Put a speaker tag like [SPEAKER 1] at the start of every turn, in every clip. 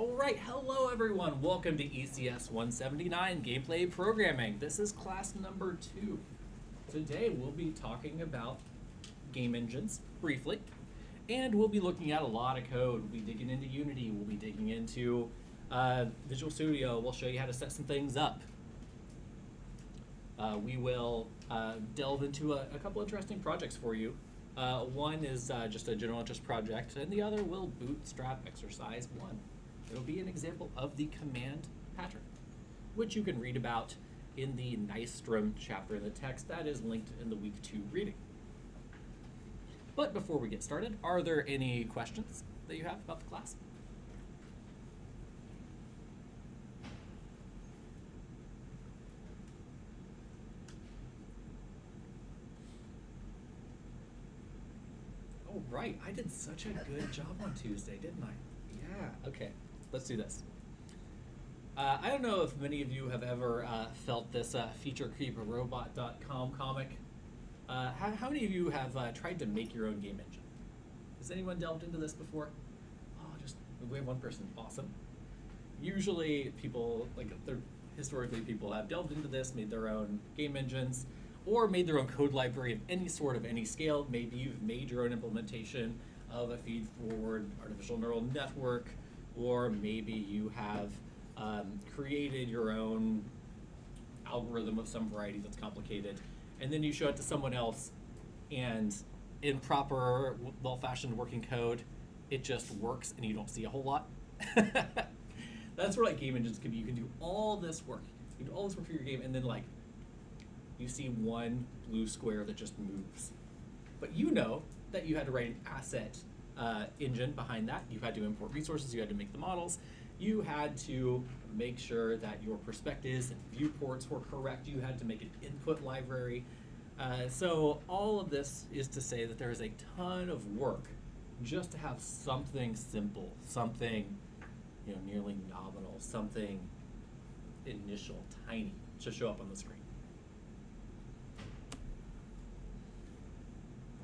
[SPEAKER 1] All right, hello everyone. Welcome to ECS 179 Gameplay Programming. This is class number 2. Today we'll be talking about game engines briefly, and we'll be looking at a lot of code. We'll be digging into Unity. We'll be digging into Visual Studio. We'll show you how to set some things up. We will delve into a couple interesting projects for you. One is just a general interest project, and the other will bootstrap exercise 1. It'll be an example of the command pattern, which you can read about in the Nystrom chapter in the text that is linked in the week 2 reading. But before we get started, are there any questions that you have about the class? Oh, right. I did such a good job on Tuesday, didn't I? Yeah, okay. Let's do this. I don't know if many of you have ever felt this featurecreeprobot.com comic. How many of you have tried to make your own game engine? Has anyone delved into this before? Oh, we have one person. Awesome. Usually people, historically people have delved into this, made their own game engines, or made their own code library of any sort of any scale. Maybe you've made your own implementation of a feed-forward artificial neural network, or maybe you have created your own algorithm of some variety that's complicated, and then you show it to someone else, and in proper, well-fashioned working code, it just works and you don't see a whole lot. That's where game engines can be. You can do all this work. You can do all this work for your game, and then you see one blue square that just moves. But you know that you had to write an asset engine behind that. You had to import resources. You had to make the models. You had to make sure that your perspectives and viewports were correct. You had to make an input library. So all of this is to say that there is a ton of work just to have something simple, something nearly nominal, something initial, tiny, to show up on the screen.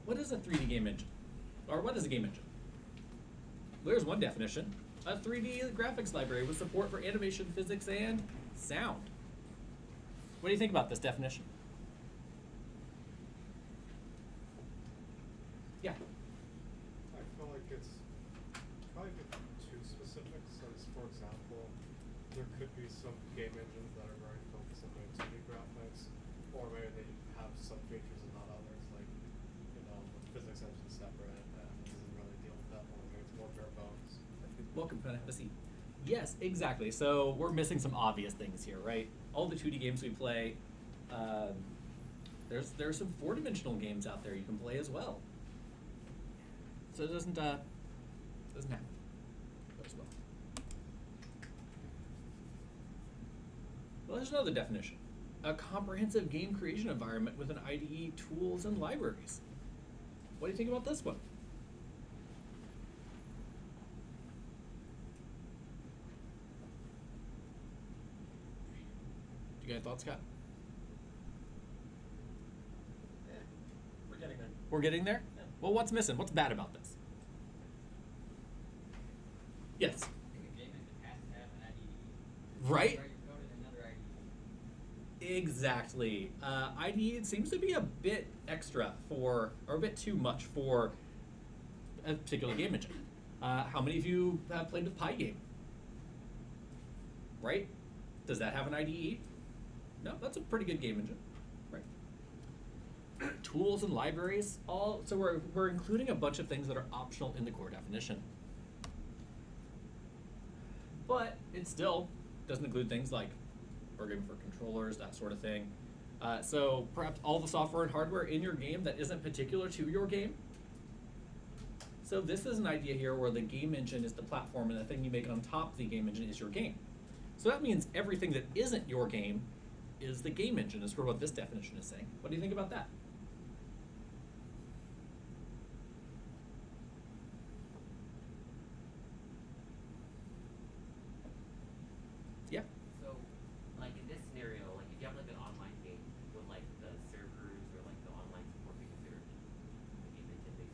[SPEAKER 1] What is a 3D game engine? Or what is a game engine? There's one definition. A 3D graphics library with support for animation, physics, and sound. What do you think about this definition? Yeah.
[SPEAKER 2] I feel like it's probably a bit too specific, since, for example, there could be some game engines that are very focused on doing 2D graphics, or maybe they have some features and not others, the physics engine separate, and it doesn't really deal with that one, maybe it's more bare bones.
[SPEAKER 1] Welcome, can I have a seat? Yes, exactly. So we're missing some obvious things here, right? All the 2D games we play, there's some 4-dimensional games out there you can play as well. So it doesn't happen as well. Well, there's another definition. A comprehensive game creation environment with an IDE, tools, and libraries. What do you think about this one? You got thoughts, Scott?
[SPEAKER 3] Yeah, we're getting there.
[SPEAKER 1] We're getting there?
[SPEAKER 3] Yeah.
[SPEAKER 1] Well, what's missing? What's bad about this? Yes.
[SPEAKER 3] I think a game engine has to have an IDE.
[SPEAKER 1] Right?
[SPEAKER 3] Write your code in another IDE.
[SPEAKER 1] Exactly. IDE seems to be a bit extra or a bit too much for a particular game engine. How many of you have played with Pygame? Right? Does that have an IDE? No, that's a pretty good game engine. Right. Tools and libraries, so we're including a bunch of things that are optional in the core definition. But it still doesn't include things like programming for controllers, that sort of thing. So perhaps all the software and hardware in your game that isn't particular to your game. So this is an idea here where the game engine is the platform, and the thing you make on top of the game engine is your game. So that means everything that isn't your game is the game engine, is sort of what this definition is saying. What do you think about that? Yeah.
[SPEAKER 4] So, in this scenario, if you have an online game, would the servers or the online support be considered a game engine, basically?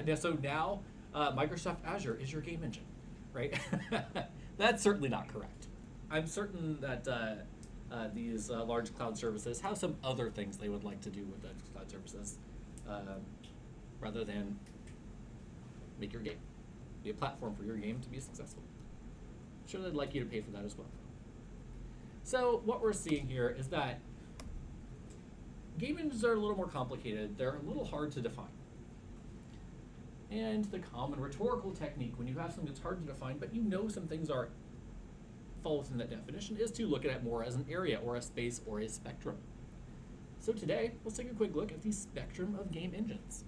[SPEAKER 1] Yeah. So now Microsoft Azure is your game engine. right? That's certainly not correct. I'm certain that these large cloud services have some other things they would like to do with those cloud services, rather than make your game, be a platform for your game to be successful. Sure, they'd like you to pay for that as well. So what we're seeing here is that game engines are a little more complicated. They're a little hard to define. And the common rhetorical technique when you have something that's hard to define, but you know some things are fall within that definition, is to look at it more as an area or a space or a spectrum. So today, let's take a quick look at the spectrum of game engines.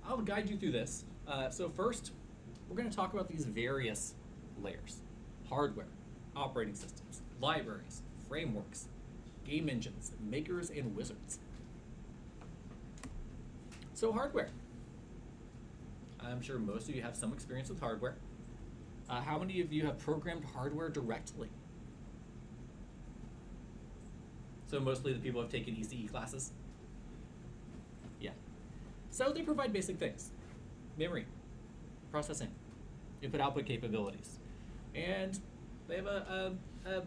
[SPEAKER 1] I'll guide you through this. So first, we're going to talk about these various layers: hardware, operating systems, libraries, frameworks, game engines, makers, and wizards. So hardware. I'm sure most of you have some experience with hardware. How many of you have programmed hardware directly? So mostly the people who have taken ECE classes? Yeah. So they provide basic things: memory, processing, input-output capabilities. And they have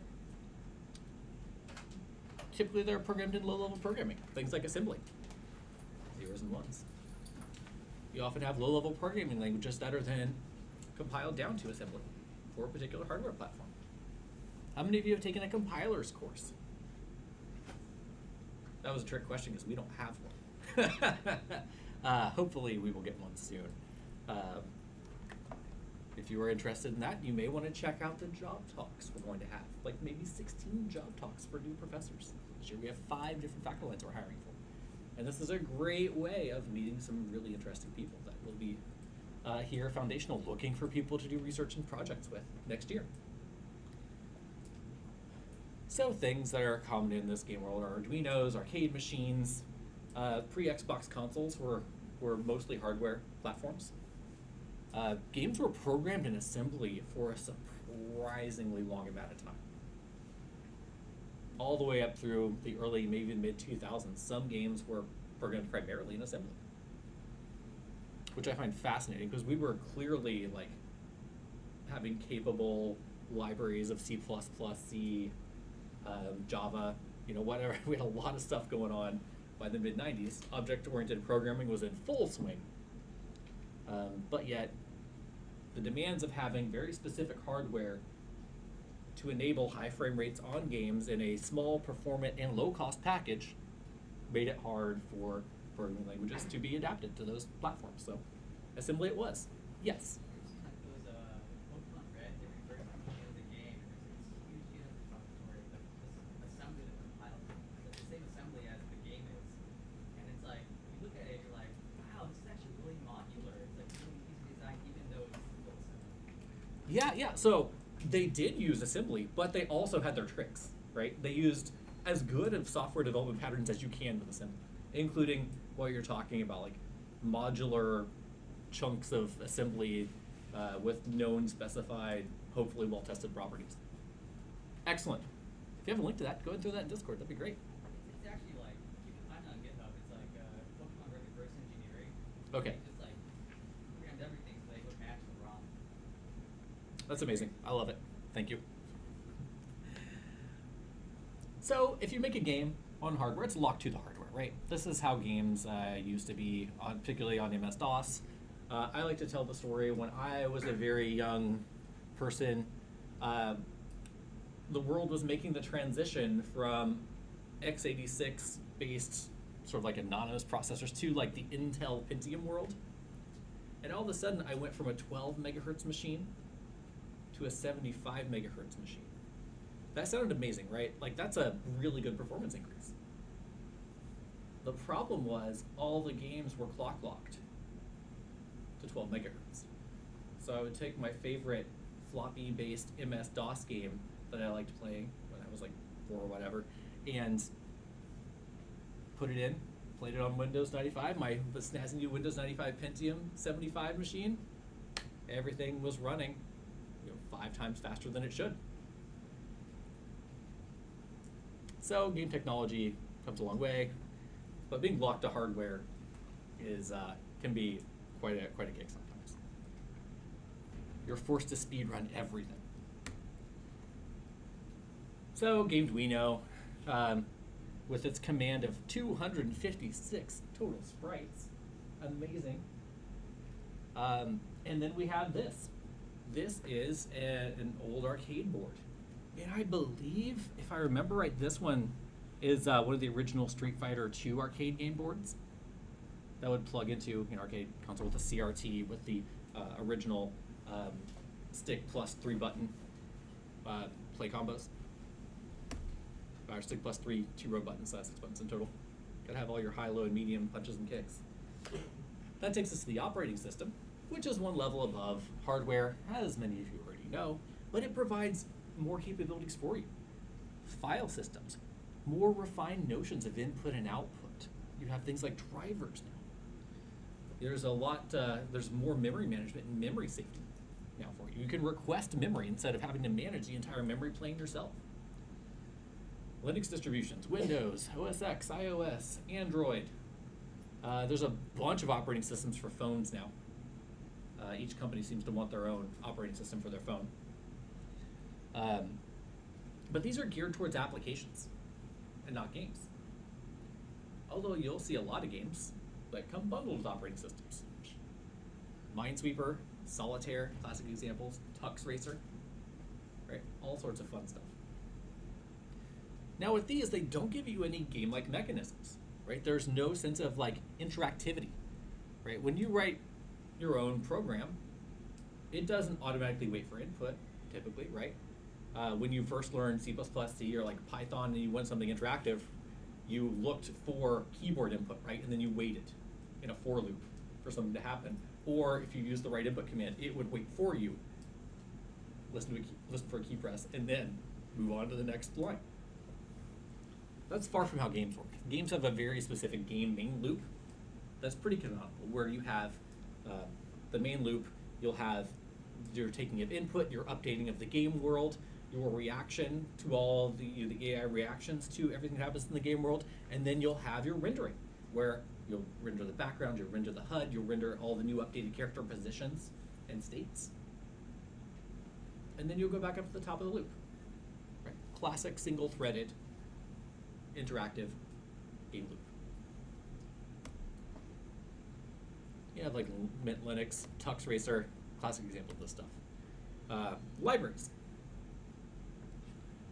[SPEAKER 1] typically they're programmed in low-level programming, things like assembly, zeros and ones. You often have low-level programming languages that are then compiled down to assembly for a particular hardware platform. How many of you have taken a compiler's course? That was a trick question because we don't have one. Hopefully we will get one soon. If you are interested in that, you may want to check out the job talks we're going to have, like maybe 16 job talks for new professors. This year we have 5 different faculty lines we're hiring for. And this is a great way of meeting some really interesting people that will be here foundational, looking for people to do research and projects with next year. So things that are common in this game world are Arduinos, arcade machines. Pre-Xbox consoles were mostly hardware platforms. Games were programmed in assembly for a surprisingly long amount of time. All the way up through the early, maybe mid-2000s, some games were programmed primarily in assembly, which I find fascinating because we were clearly like having capable libraries of C++, C, Java, whatever. We had a lot of stuff going on by the mid-90s. Object-oriented programming was in full swing. But yet, the demands of having very specific hardware to enable high frame rates on games in a small, performant, and low-cost package made it hard for programming languages to be adapted to those platforms. So, assembly it was. Yes?
[SPEAKER 3] Those Pokemon Red, they refer to the beginning of the game, and there's this huge unit repository, like this assembly that compiles the same assembly as the game is. And it's like, you look at it, you're like, wow, this is actually really modular. It's like really easy to design, even though it's simple assembly.
[SPEAKER 1] Yeah. So they did use assembly, but they also had their tricks, right? They used as good of software development patterns as you can with assembly, including what you're talking about, like modular chunks of assembly with known specified, hopefully well-tested properties. Excellent. If you have a link to that, go ahead and throw that in Discord. That'd be great.
[SPEAKER 3] It's actually like, you can find it on GitHub. It's like Pokemon Red reverse engineering.
[SPEAKER 1] Okay.
[SPEAKER 3] They just like programmed everything so they would match the ROM.
[SPEAKER 1] That's amazing. I love it. Thank you. So if you make a game on hardware, it's locked to the hardware, right? This is how games used to be, particularly on MS-DOS. I like to tell the story when I was a very young person. The world was making the transition from x86 based sort of like anonymous processors to like the Intel Pentium world. And all of a sudden I went from a 12 megahertz machine to a 75 megahertz machine. That sounded amazing, right? Like that's a really good performance increase. The problem was all the games were clock locked to 12 megahertz. So I would take my favorite floppy based MS-DOS game that I liked playing when I was like 4 or whatever, and put it in, played it on Windows 95, the snazzy new Windows 95 Pentium 75 machine. Everything was running 5 times faster than it should. So game technology comes a long way, but being locked to hardware is can be quite a gig sometimes. you're forced to speedrun everything. So, Gameduino, with its command of 256 total sprites, amazing. And then we have this. This is an old arcade board. And I believe, if I remember right, this one is one of the original Street Fighter II arcade game boards that would plug into an arcade console with a CRT with the original stick plus 3-button play combos. Or stick plus 3 2-row buttons, so that's 6 buttons in total. Gotta have all your high, low, and medium punches and kicks. That takes us to the operating system, which is one level above hardware, as many of you already know, but it provides more capabilities for you. File systems, more refined notions of input and output. You have things like drivers now. There's a lot, there's more memory management and memory safety now for you. You can request memory instead of having to manage the entire memory plane yourself. Linux distributions, Windows, OS X, iOS, Android. There's a bunch of operating systems for phones now. Each company seems to want their own operating system for their phone. But these are geared towards applications and not games. Although you'll see a lot of games that come bundled with operating systems. Minesweeper, Solitaire, classic examples, Tux Racer, right? All sorts of fun stuff. Now with these, they don't give you any game-like mechanisms, right? There's no sense of like interactivity, right? When you write your own program, it doesn't automatically wait for input, typically, right? When you first learn C++, C, or like Python, and you want something interactive, you looked for keyboard input, right? And then you waited in a for loop for something to happen. Or if you use the right input command, it would wait for you, listen for a key press, and then move on to the next line. That's far from how games work. Games have a very specific game main loop that's pretty canonical, where you have the main loop, you'll have your taking of input, your updating of the game world, your reaction to all the AI reactions to everything that happens in the game world, and then you'll have your rendering, where you'll render the background, you'll render the HUD, you'll render all the new updated character positions and states. And then you'll go back up to the top of the loop. Right? Classic single-threaded interactive game loop. You have like Mint Linux, Tux Racer, classic example of this stuff. Libraries.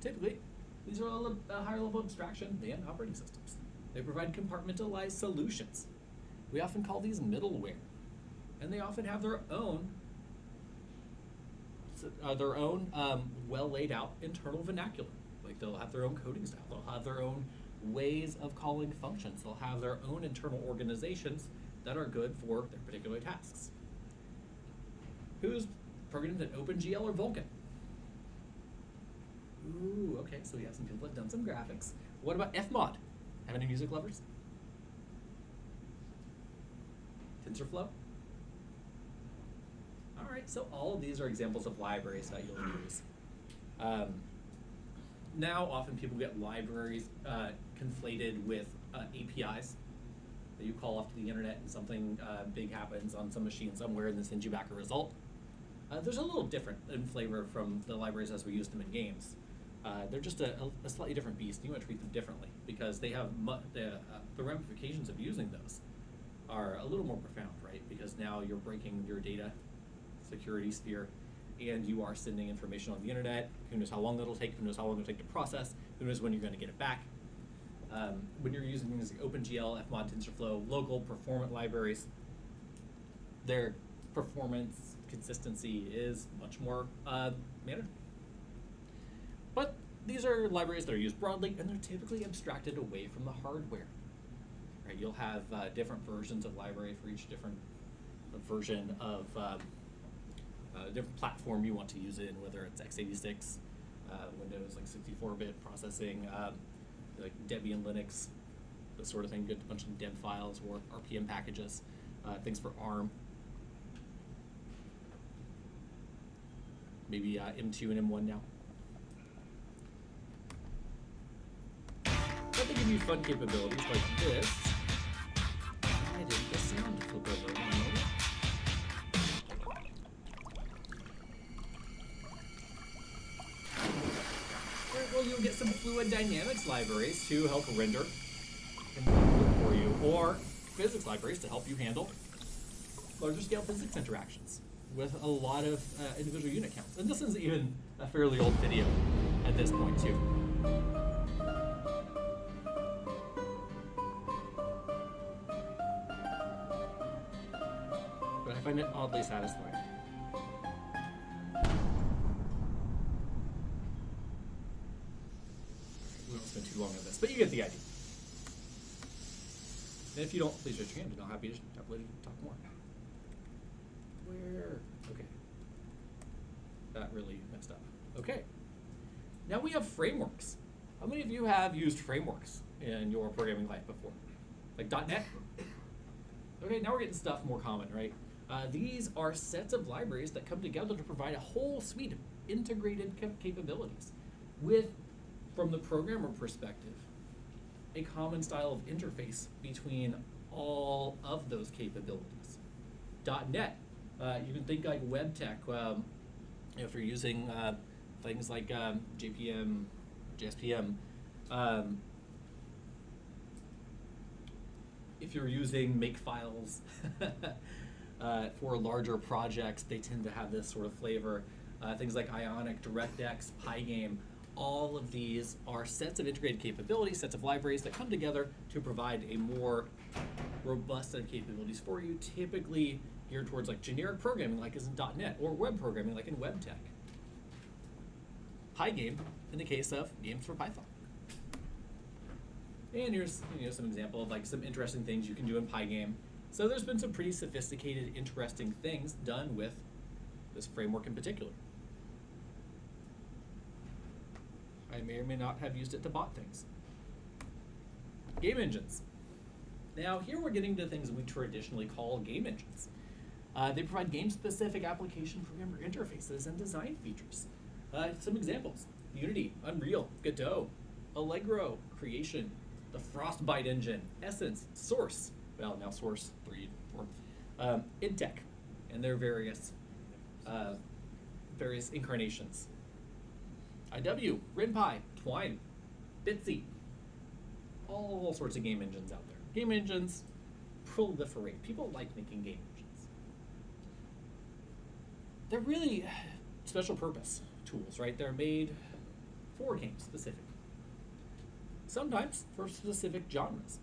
[SPEAKER 1] Typically, these are a higher level abstraction than operating systems. They provide compartmentalized solutions. We often call these middleware, and they often have their own well laid out internal vernacular. Like they'll have their own coding style. They'll have their own ways of calling functions. They'll have their own internal organizations that are good for their particular tasks. Who's programmed in OpenGL or Vulkan? Ooh, okay, so we have some people that have done some graphics. What about Fmod? Have any music lovers? TensorFlow? All right, so all of these are examples of libraries that you'll use. Now, often people get libraries conflated with APIs that you call off to the internet, and something big happens on some machine somewhere, and then sends you back a result. There's a little different in flavor from the libraries as we use them in games. They're just a slightly different beast. You want to treat them differently because they have the ramifications of using those are a little more profound, right? Because now you're breaking your data security sphere, and you are sending information on the internet. Who knows how long that'll take? Who knows how long it'll take to process? Who knows when you're going to get it back? When you're using things like OpenGL, Fmod, TensorFlow, local performant libraries, their performance consistency is much more manageable. But these are libraries that are used broadly, and they're typically abstracted away from the hardware. Right? You'll have different versions of library for each different version of different platform you want to use it in, whether it's x86, Windows, like 64-bit processing, like Debian Linux, this sort of thing. Get a bunch of deb files or RPM packages, things for ARM. Maybe M2 and M1 now. But they give you fun capabilities like this. I didn't get sound to flip over. 1 moment. some fluid dynamics libraries to help render and work for you, or physics libraries to help you handle larger scale physics interactions with a lot of individual unit counts. And this is even a fairly old video at this point too. But I find it oddly satisfying. We won't spend too long on this, but you get the idea. And if you don't, please raise your hand and I'll happy to talk more. Where? Okay. That really messed up. Okay. Now we have frameworks. How many of you have used frameworks in your programming life before? Like .NET? Okay, now we're getting stuff more common, right? These are sets of libraries that come together to provide a whole suite of integrated capabilities with, from the programmer perspective, a common style of interface between all of those capabilities. .NET, you can think like web tech. If you're using things like JPM, JSPM, if you're using makefiles for larger projects, they tend to have this sort of flavor. Things like Ionic, DirectX, Pygame, all of these are sets of integrated capabilities, sets of libraries that come together to provide a more robust set of capabilities for you, typically geared towards like generic programming like is in .NET, or web programming like in web tech. Pygame in the case of games for Python. And here's some example of like some interesting things you can do in Pygame. So there's been some pretty sophisticated, interesting things done with this framework in particular. I may or may not have used it to bot things. Game engines. Now here we're getting to things we traditionally call game engines. They provide game-specific application programmer interfaces and design features. Some examples: Unity, Unreal, Godot, Allegro, Creation, the Frostbite engine, Essence, Source, well now Source 3, 4, Intech, and their various incarnations. IW, RenPy, Twine, Bitsy, all sorts of game engines out there. Game engines proliferate. People like making game engines. They're really special purpose tools, right? They're made for games specifically. Sometimes for specific genres.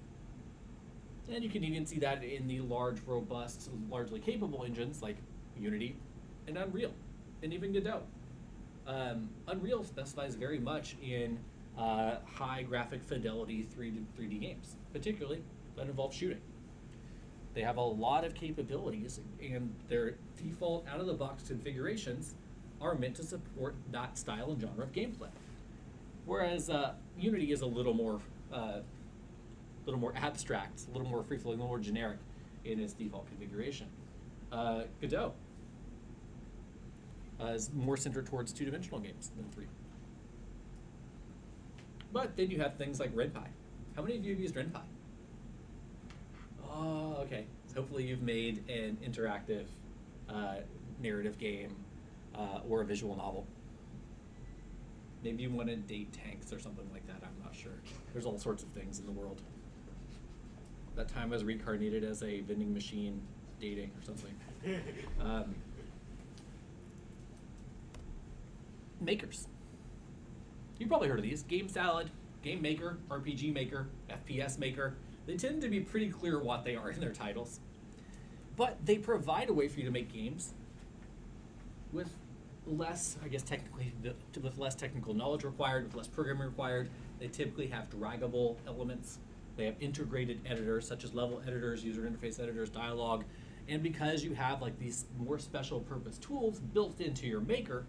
[SPEAKER 1] And you can even see that in the large, robust, largely capable engines like Unity and Unreal, and even Godot. Unreal specifies very much in high graphic fidelity 3D games, particularly that involve shooting. They have a lot of capabilities, and their default out-of-the-box configurations are meant to support that style and genre of gameplay. Whereas Unity is a little more abstract, a little more free-flowing, a little more generic in its default configuration. Godot is more centered towards two-dimensional games than 3. But then you have things like RenPy. How many of you have used RenPy? Oh, okay. So hopefully you've made an interactive narrative game or a visual novel. Maybe you want to date tanks or something like that, I'm not sure. There's all sorts of things in the world. That time I was reincarnated as a vending machine dating or something. Makers. You've probably heard of these. Game Salad, Game Maker, RPG Maker, FPS Maker. They tend to be pretty clear what they are in their titles. But they provide a way for you to make games with less, I guess technically, with less technical knowledge required, with less programming required. They typically have draggable elements. They have integrated editors such as level editors, user interface editors, dialogue. And because you have like these more special purpose tools built into your maker,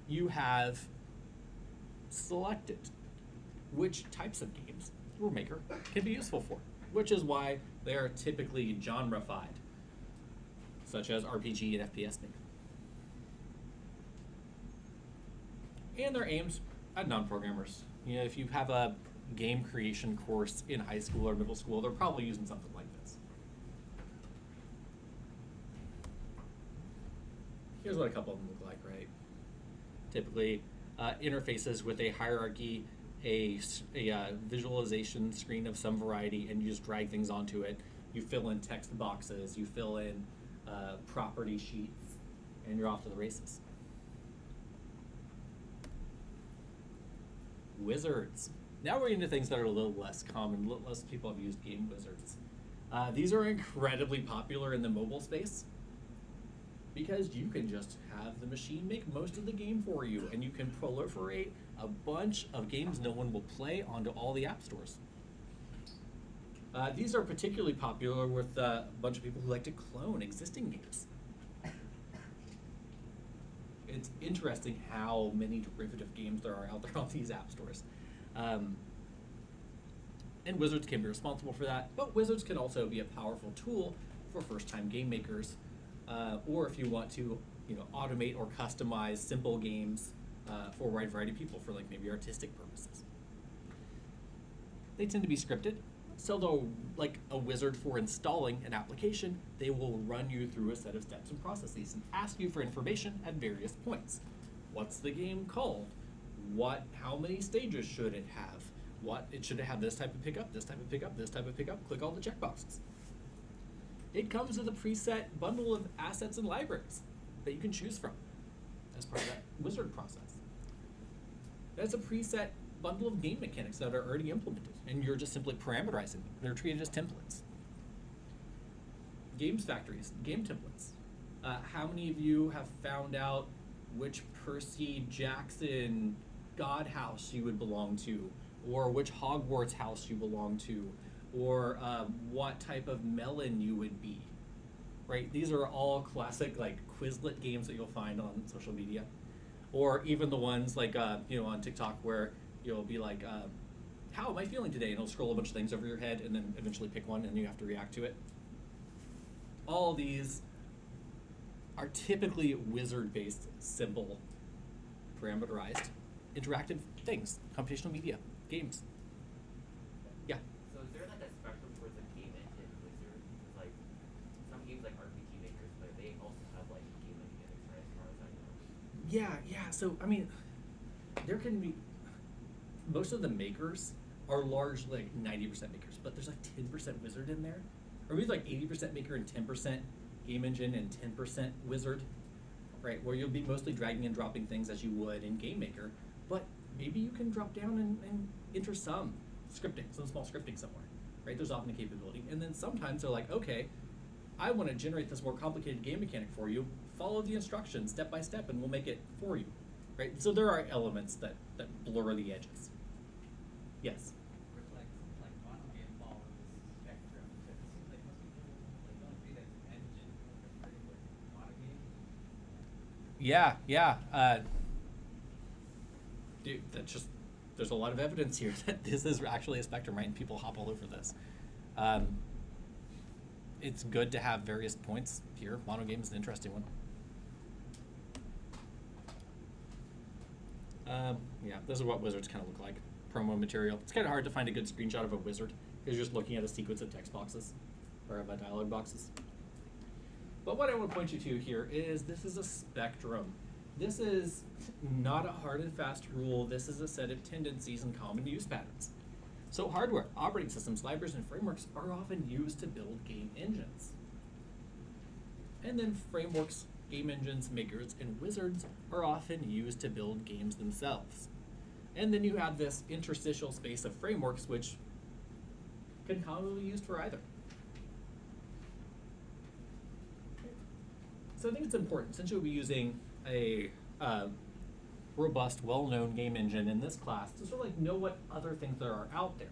[SPEAKER 1] you have selected which types of games your maker can be useful for, which is why they are typically genre-fied, such as RPG and FPS Maker. And they're aimed at non-programmers. You know, if you have a game creation course in high school or middle school, they're probably using something like this. Here's what a couple of them look like, right? Typically interfaces with a hierarchy, a visualization screen of some variety, and you just drag things onto it. You fill in text boxes, you fill in property sheets, and you're off to the races. Wizards. Now we're into things that are a little less common, a little less people have used game wizards. These are incredibly popular in the mobile space because you can just have the machine make most of the game for you, and you can proliferate a bunch of games no one will play onto all the app stores. These are particularly popular with a bunch of people who like to clone existing games. It's interesting how many derivative games there are out there on these app stores. And Wizards can be responsible for that, but Wizards can also be a powerful tool for first-time game makers, or if you want to, automate or customize simple games for a wide variety of people for maybe artistic purposes. They tend to be scripted, so though like a wizard for installing an application, they will run you through a set of steps and processes and ask you for information at various points. What's the game called? How many stages should it have? Should it have this type of pickup, this type of pickup, this type of pickup? Click all the checkboxes. It comes with a preset bundle of assets and libraries that you can choose from as part of that wizard process. That's a preset bundle of game mechanics that are already implemented, and you're just simply parameterizing them. They're treated as templates. Games factories, game templates. How many of you have found out which Percy Jackson god house you would belong to, or which Hogwarts house you belong to, or what type of melon you would be? Right? These are all classic Quizlet games that you'll find on social media, or even the ones on TikTok where you'll be like, how am I feeling today? And it'll scroll a bunch of things over your head and then eventually pick one and you have to react to it. All these are typically wizard-based, simple, parameterized, interactive things, computational media, games. Yeah?
[SPEAKER 4] So is there a spectrum towards a game engine wizard? Because some games like RPG makers, but they also have game mechanics, right, as far as I know.
[SPEAKER 1] Yeah. So, there can be, most of the makers are largely 90% makers, but there's 10% wizard in there. Or maybe 80% maker and 10% game engine and 10% wizard, right? Where you'll be mostly dragging and dropping things as you would in Game Maker, but maybe you can drop down and enter some small scripting somewhere, right? There's often a capability. And then sometimes they're like, okay, I want to generate this more complicated game mechanic for you. Follow the instructions step by step and we'll make it for you, right? So there are elements that blur the edges. Yes?
[SPEAKER 3] Like mono game follows spectrum, but it seems like most people don't see that as an engine, like a framework. Mono game.
[SPEAKER 1] Yeah. Dude, there's a lot of evidence here that this is actually a spectrum, right? And people hop all over this. It's good to have various points here. Mono game is an interesting one. This is what wizards kind of look like. Promo material. It's kind of hard to find a good screenshot of a wizard because you're just looking at a sequence of text boxes or of dialog boxes. But what I want to point you to here is this is a spectrum. This is not a hard and fast rule. This is a set of tendencies and common use patterns. So hardware, operating systems, libraries, and frameworks are often used to build game engines. And then frameworks, game engines, makers, and wizards are often used to build games themselves. And then you have this interstitial space of frameworks which can commonly be used for either. So I think it's important, since you'll be using a robust, well-known game engine in this class, to sort of know what other things there are out there.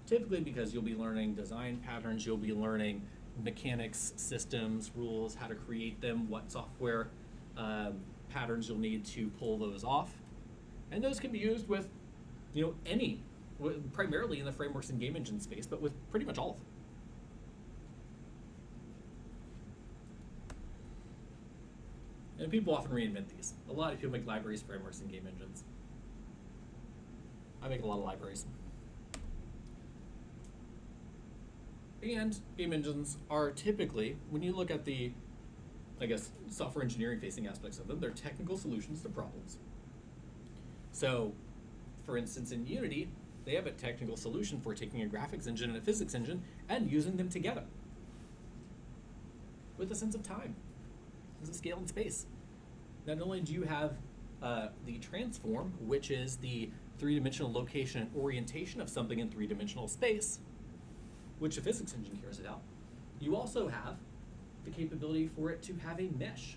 [SPEAKER 1] Typically because you'll be learning design patterns, you'll be learning mechanics, systems, rules, how to create them, what software patterns you'll need to pull those off. And those can be used with, primarily in the frameworks and game engine space, but with pretty much all of them. And people often reinvent these. A lot of people make libraries, frameworks, and game engines. I make a lot of libraries. And game engines are typically, when you look at the, software engineering facing aspects of them, they're technical solutions to problems. So, for instance, in Unity, they have a technical solution for taking a graphics engine and a physics engine and using them together with a sense of time, sense of scale and space. Not only do you have the transform, which is the three-dimensional location and orientation of something in three-dimensional space, which a physics engine cares about, you also have the capability for it to have a mesh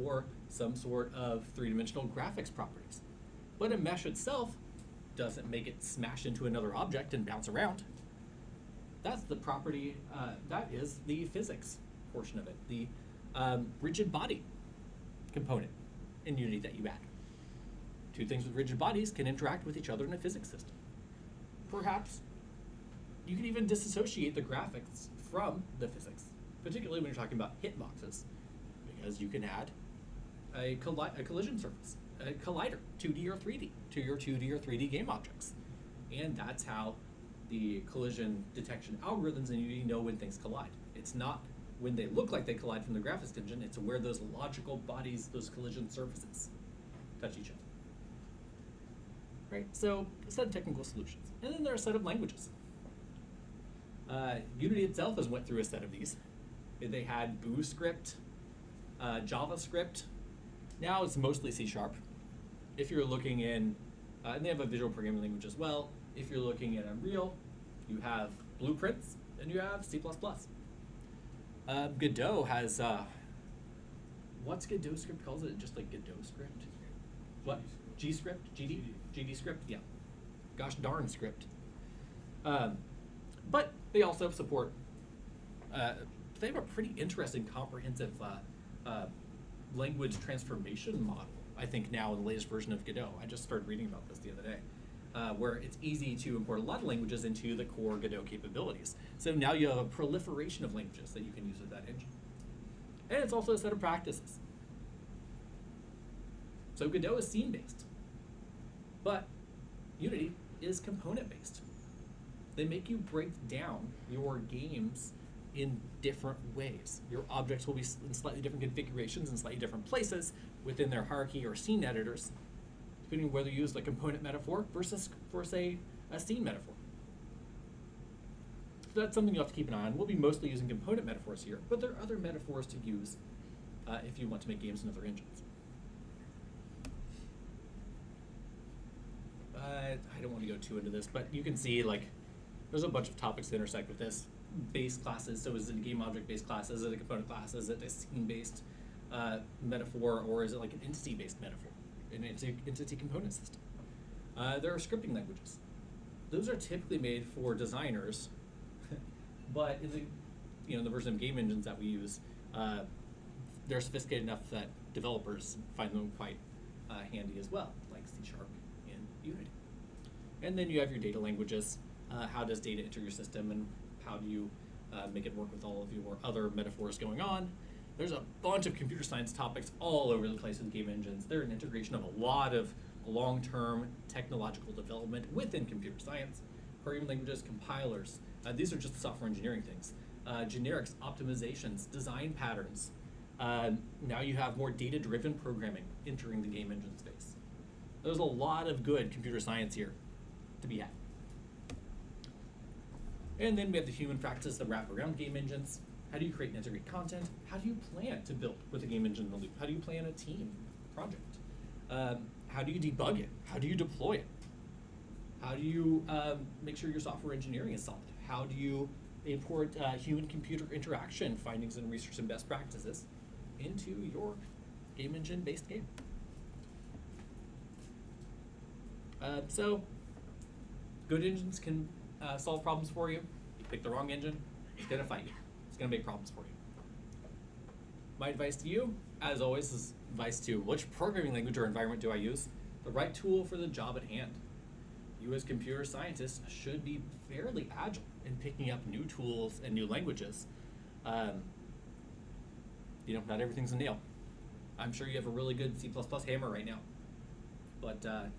[SPEAKER 1] or some sort of three-dimensional graphics properties. But a mesh itself doesn't make it smash into another object and bounce around. That's the property, that is the physics portion of it, the rigid body component in Unity that you add. Two things with rigid bodies can interact with each other in a physics system. Perhaps you can even disassociate the graphics from the physics, particularly when you're talking about hitboxes, because you can add a collision surface, a collider, 2D or 3D, to your 2D or 3D game objects. And that's how the collision detection algorithms in Unity know when things collide. It's not when they look like they collide from the graphics engine, it's where those logical bodies, those collision surfaces, touch each other. Right, so a set of technical solutions. And then there are a set of languages. Unity itself has went through a set of these. They had BooScript, JavaScript. Now it's mostly C#. If you're looking in, and they have a visual programming language as well. If you're looking at Unreal, you have Blueprints, and you have C++. Godot has, what's Godot script calls it? Just like Godot script? What? G script? GD? GD script? Yeah. Gosh darn script. But they also support, they have a pretty interesting comprehensive language transformation model, I think now in the latest version of Godot. I just started reading about this the other day, where it's easy to import a lot of languages into the core Godot capabilities. So now you have a proliferation of languages that you can use with that engine. And it's also a set of practices. So Godot is scene-based, but Unity is component-based. They make you break down your games in different ways. Your objects will be in slightly different configurations in slightly different places within their hierarchy or scene editors, depending on whether you use the component metaphor versus, for say, a scene metaphor. So that's something you have to keep an eye on. We'll be mostly using component metaphors here, but there are other metaphors to use if you want to make games in other engines. I don't want to go too into this, but you can see like there's a bunch of topics that intersect with this. Base classes, so is it a game object-based class? Is it a component class? Is it a scene-based metaphor, or is it like an entity-based metaphor, an entity component system? There are scripting languages. Those are typically made for designers, but in the version of game engines that we use, they're sophisticated enough that developers find them quite handy as well, like C# and Unity. And then you have your data languages. How does data enter your system, and how do you make it work with all of your other metaphors going on? There's a bunch of computer science topics all over the place with game engines. They're an integration of a lot of long-term technological development within computer science. Programming languages, compilers. These are just software engineering things. Generics, optimizations, design patterns. Now you have more data-driven programming entering the game engine space. There's a lot of good computer science here to be had. And then we have the human practices that wrap around game engines. How do you create and integrate content? How do you plan to build with a game engine in the loop? How do you plan a team project? How do you debug it? How do you deploy it? How do you make sure your software engineering is solid? How do you import human-computer interaction findings and research and best practices into your game engine-based game? So, good engines can solve problems for you. You pick the wrong engine, it's gonna fight you. It's gonna make problems for you. My advice to you, as always, is advice to which programming language or environment do I use? The right tool for the job at hand. You as computer scientists should be fairly agile in picking up new tools and new languages. Not everything's a nail. I'm sure you have a really good C++ hammer right now, but a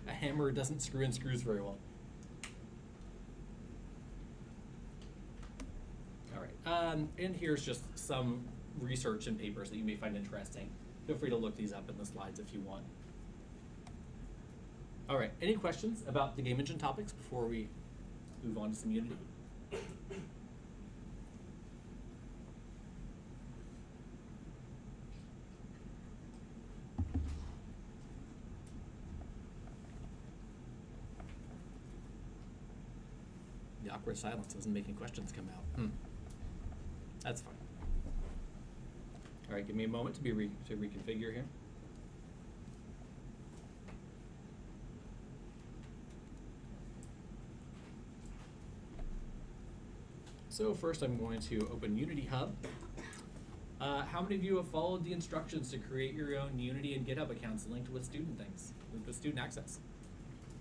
[SPEAKER 1] hammer doesn't screw in screws very well. All right, and here's just some research and papers that you may find interesting. Feel free to look these up in the slides if you want. All right. Any questions about the game engine topics before we move on to some Unity? The awkward silence isn't making questions come out. That's fine. All right, give me a moment to reconfigure here. So first I'm going to open Unity Hub. How many of you have followed the instructions to create your own Unity and GitHub accounts linked with student things, with student access?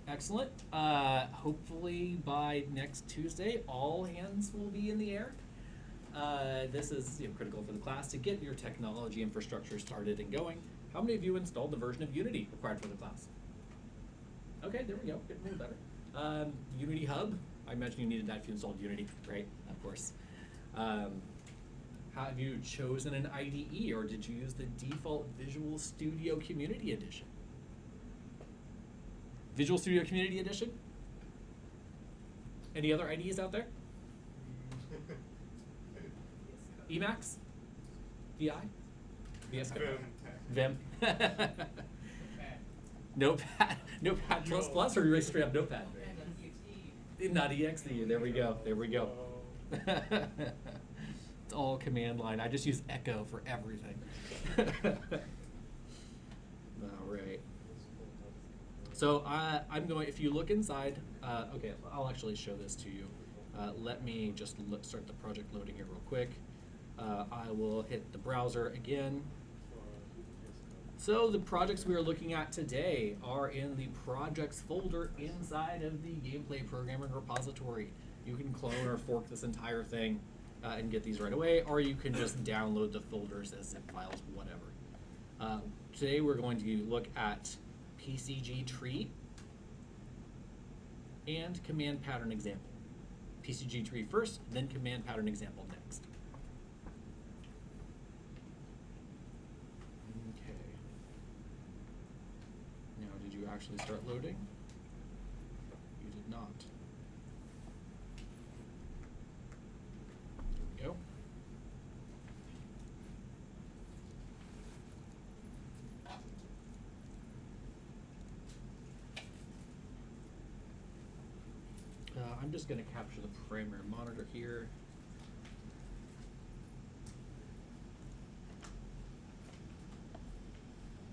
[SPEAKER 1] Excellent. Hopefully by next Tuesday, all hands will be in the air. This is critical for the class to get your technology infrastructure started and going. How many of you installed the version of Unity required for the class? Okay, there we go. Getting a little better. Unity Hub. I imagine you needed that if you installed Unity, right? Of course. Have you chosen an IDE, or did you use the default Visual Studio Community Edition? Visual Studio Community Edition? Any other IDEs out there? Emacs? VI? VS Code? Vim. Notepad. Notepad plus plus, or you straight up Notepad? Not exe. There we go. There we go. It's all command line. I just use Echo for everything. All right. So I'm going. If you look inside, okay, I'll actually show this to you. Let me just start the project loading here real quick. I will hit the browser again. So the projects we are looking at today are in the projects folder inside of the gameplay programming repository. You can clone or fork this entire thing and get these right away, or you can just download the folders as zip files, whatever. Today we're going to look at PCG tree and command pattern example. PCG tree first, then command pattern example next. Did you actually start loading? You did not. There we go. I'm just going to capture the primary monitor here.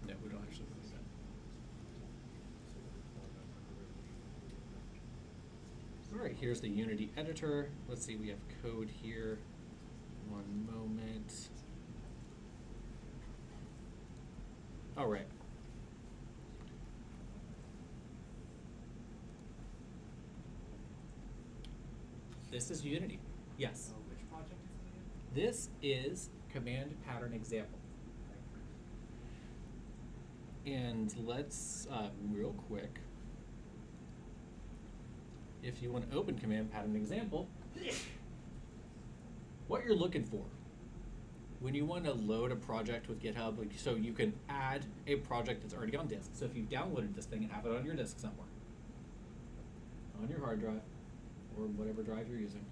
[SPEAKER 1] No, we don't actually do that. All right, here's the Unity editor. Let's see, we have code here. One moment. All right. This is Unity. Yes.
[SPEAKER 3] Which project is it?
[SPEAKER 1] This is command pattern example. And let's, real quick, if you want to open command pattern example, what you're looking for when you want to load a project with GitHub, so you can add a project that's already on disk. So if you've downloaded this thing and have it on your disk somewhere, on your hard drive, or whatever drive you're using.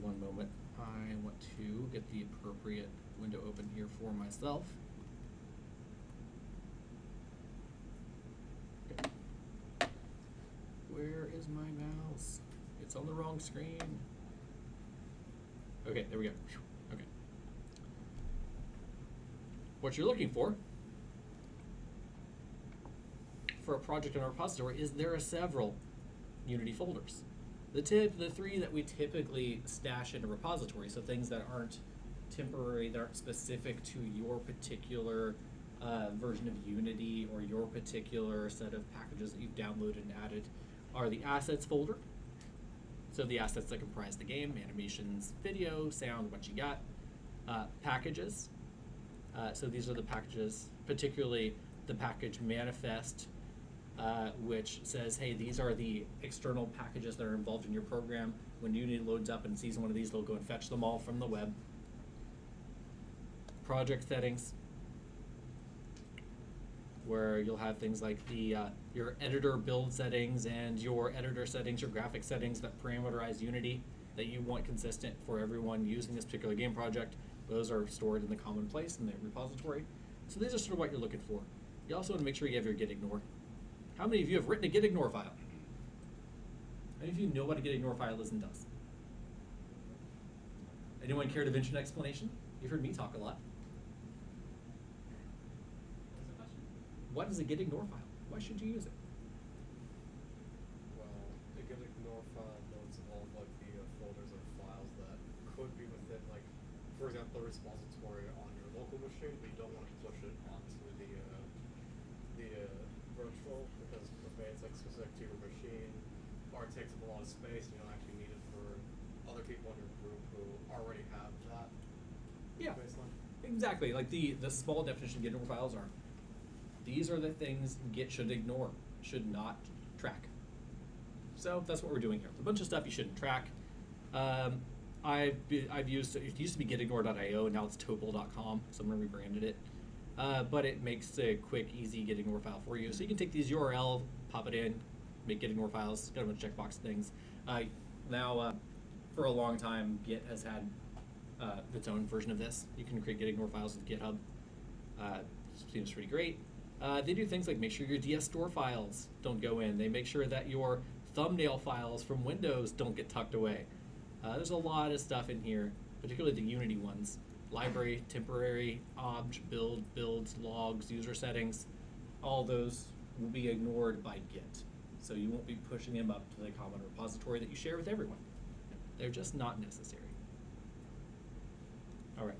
[SPEAKER 1] One moment. I want to get the appropriate window open here for myself. Okay. Where is my mouse? It's on the wrong screen. Okay, there we go. Okay. What you're looking for a project in our repository is there are several Unity folders. The three that we typically stash in a repository, so things that aren't temporary, that aren't specific to your particular version of Unity or your particular set of packages that you've downloaded and added, are the assets folder. So the assets that comprise the game, animations, video, sound, what you got. Packages. So these are the packages, particularly the package manifest, which says, hey, these are the external packages that are involved in your program. When Unity loads up and sees one of these, they'll go and fetch them all from the web. Project settings. where you'll have things like the your editor build settings and your editor settings, your graphic settings that parameterize Unity that you want consistent for everyone using this particular game project. Those are stored in the common place in the repository. So these are sort of what you're looking for. You also want to make sure you have your gitignore. How many of you have written a gitignore file? How many of you know what a gitignore file is and does? Anyone care to venture an explanation? You've heard me talk a lot.
[SPEAKER 3] What's the question?
[SPEAKER 1] What is a gitignore file? Why should you use it?
[SPEAKER 2] Well, a good ignore file notes all of like the folders or files that could be within, like, for example, the repository on your local machine, but you don't want to push it onto the virtual because maybe it's like specific to your machine, or it takes up a lot of space. And you don't actually need it for other people in your group who already have that.
[SPEAKER 1] Yeah,
[SPEAKER 2] baseline.
[SPEAKER 1] exactly. Like the small definition of gitignore files are, these are the things Git should ignore, should not track. So that's what we're doing here. There's a bunch of stuff you shouldn't track. I've used, it used to be gitignore.io, and now it's topol.com. Someone rebranded it. But it makes a quick, easy gitignore file for you. So you can take these URL, pop it in, make gitignore files, got a bunch of checkbox things. Now, for a long time, Git has had its own version of this. You can create gitignore files with GitHub. Seems pretty great. They do things like make sure your DS store files don't go in. They make sure that your thumbnail files from Windows don't get tucked away. There's a lot of stuff in here, particularly the Unity ones. Library, temporary, obj, builds, logs, user settings. All those will be ignored by Git. So you won't be pushing them up to the common repository that you share with everyone. They're just not necessary. All right.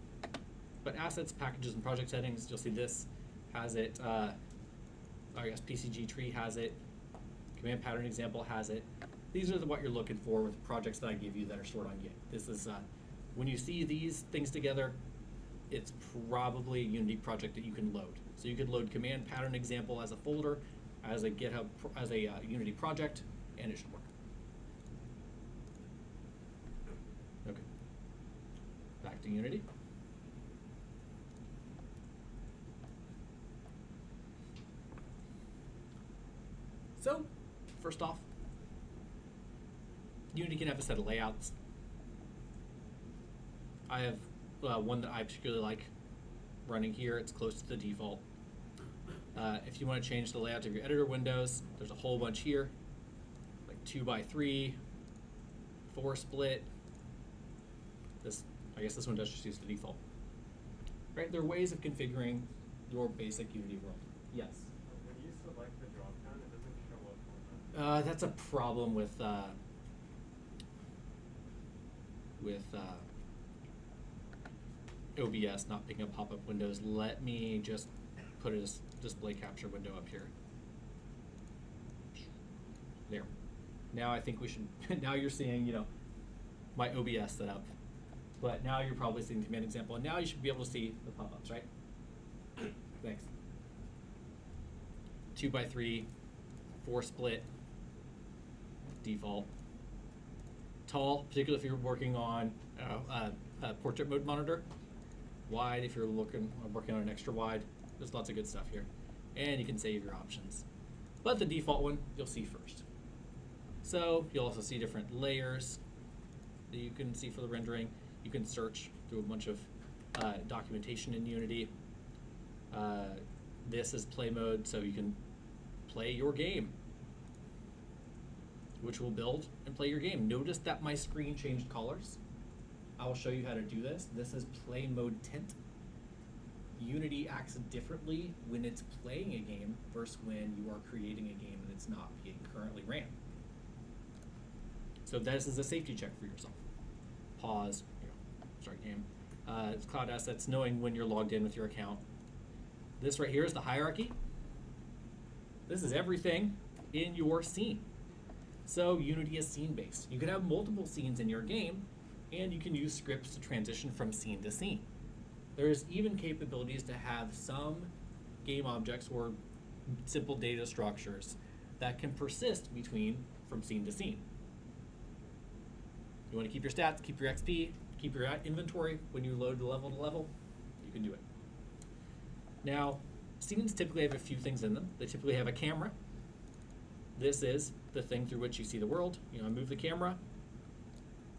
[SPEAKER 1] But assets, packages, and project settings, you'll see this has it. I guess PCG tree has it. Command pattern example has it. These are what you're looking for with the projects that I give you that are stored on Git. This is, when you see these things together, it's probably a Unity project that you can load. So you could load command pattern example as a folder, as a GitHub, as a Unity project, and it should work. Okay. Back to Unity. So, first off, Unity can have a set of layouts. I have one that I particularly like running here. It's close to the default. If you want to change the layout of your editor windows, there's a whole bunch here, like 2x3, 4 split. I guess this one does just use the default. Right? There are ways of configuring your basic Unity world. Yes.
[SPEAKER 2] When you select the dropdown, it doesn't show up on that.
[SPEAKER 1] That's a problem with OBS not picking up pop-up windows. Let me just put a display capture window up here. There. Now I think we should. Now you're seeing, my OBS setup, but now you're probably seeing the command example, and now you should be able to see the pop-ups, right? Thanks. 2x3, 4 split, default. Tall, particularly if you're working on a portrait mode monitor. Wide if you're working on an extra wide. There's lots of good stuff here. And you can save your options. But the default one, you'll see first. So you'll also see different layers that you can see for the rendering. You can search through a bunch of documentation in Unity. This is play mode, so you can play your game, which will build and play your game. Notice that my screen changed colors. I will show you how to do this. This is play mode tint. Unity acts differently when it's playing a game versus when you are creating a game and it's not being currently ran. So this is a safety check for yourself. Pause, start game. It's cloud assets, knowing when you're logged in with your account. This right here is the hierarchy. This is everything in your scene. So Unity is scene-based. You can have multiple scenes in your game, and you can use scripts to transition from scene to scene. There's even capabilities to have some game objects or simple data structures that can persist from scene to scene. You want to keep your stats, keep your XP, keep your inventory when you load level to level, you can do it. Now, Scenes typically have a few things in them. They typically have a camera. This is the thing through which you see the world. You know, I move the camera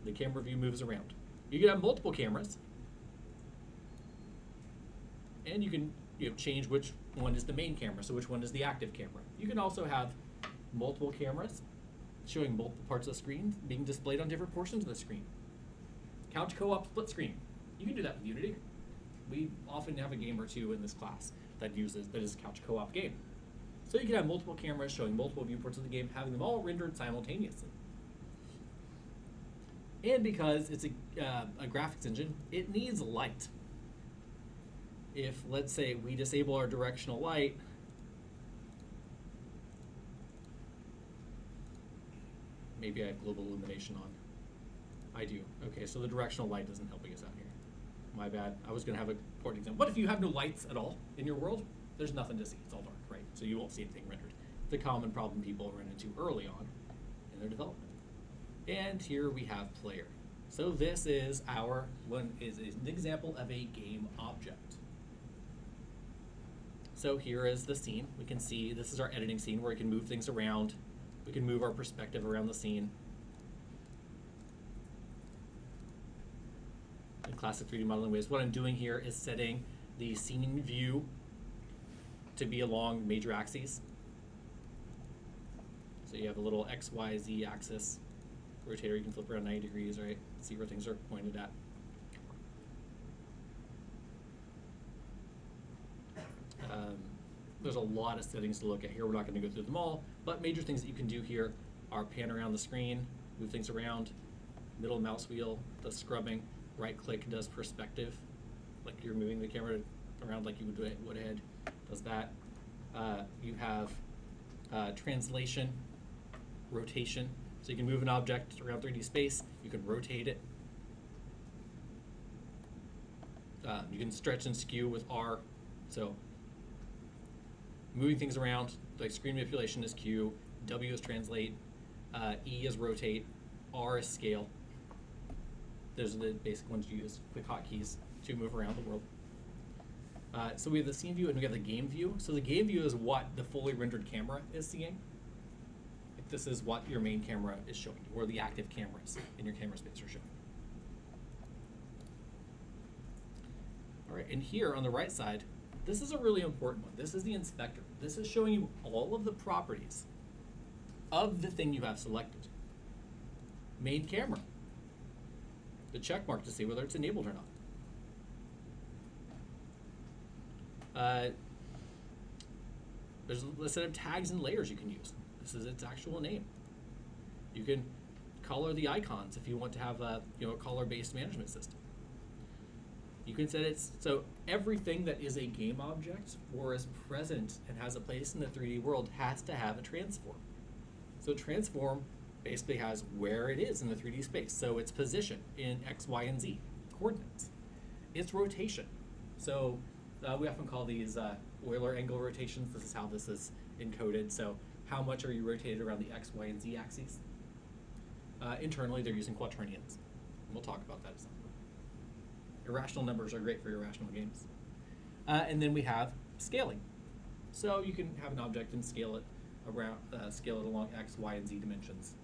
[SPEAKER 1] view moves around. You can have multiple cameras, and you can change which one is the main camera, so which one is the active camera. You can also have multiple cameras showing multiple parts of the screen being displayed on different portions of the screen. Couch co-op split screen. You can do that with Unity. We often have a game or two in this class that is a couch co-op game. So you can have multiple cameras showing multiple viewports of the game, having them all rendered simultaneously. And because it's a graphics engine, it needs light. If, let's say, we disable our directional light, maybe I have global illumination on. I do. Okay, so the directional light isn't helping us out here. My bad. I was going to have a important example. What if you have no lights at all in your world? There's nothing to see. It's all dark, right? So you won't see anything rendered. It's a common problem people run into early on in their development. And here we have player. So this is an example of a game object. So here is the scene. We can see this is our editing scene where we can move things around. We can move our perspective around the scene. In classic 3D modeling ways, what I'm doing here is setting the scene view to be along major axes. So you have a little X, Y, Z axis. Rotator, you can flip around 90 degrees, right? See where things are pointed at. There's a lot of settings to look at here. We're not going to go through them all, but major things that you can do here are pan around the screen, move things around, middle mouse wheel does scrubbing, right click does perspective, like you're moving the camera around like you would ahead, does that. You have translation, rotation, so you can move an object around 3D space, you can rotate it. You can stretch and skew with R, so moving things around, like screen manipulation is Q, W is translate, E is rotate, R is scale. Those are the basic ones you use, quick hotkeys to move around the world. So we have the scene view and we have the game view. So the game view is what the fully rendered camera is seeing. Like this is what your main camera is showing you, or the active cameras in your camera space are showing you. All right, and here on the right side, this is a really important one. This is the inspector. This is showing you all of the properties of the thing you have selected. Main camera. The check mark to see whether it's enabled or not. There's a set of tags and layers you can use. This is its actual name. You can color the icons if you want to have a color-based management system. You can set it so everything that is a game object or is present and has a place in the 3D world has to have a transform. So transform basically has where it is in the 3D space. So its position in X, Y, and Z coordinates. Its rotation. So we often call these Euler angle rotations. This is how this is encoded. So how much are you rotated around the X, Y, and Z axes? Internally, they're using quaternions. We'll talk about that at some point. Irrational numbers are great for irrational games. And then we have scaling. So you can have an object and scale it along X, Y, and Z dimensions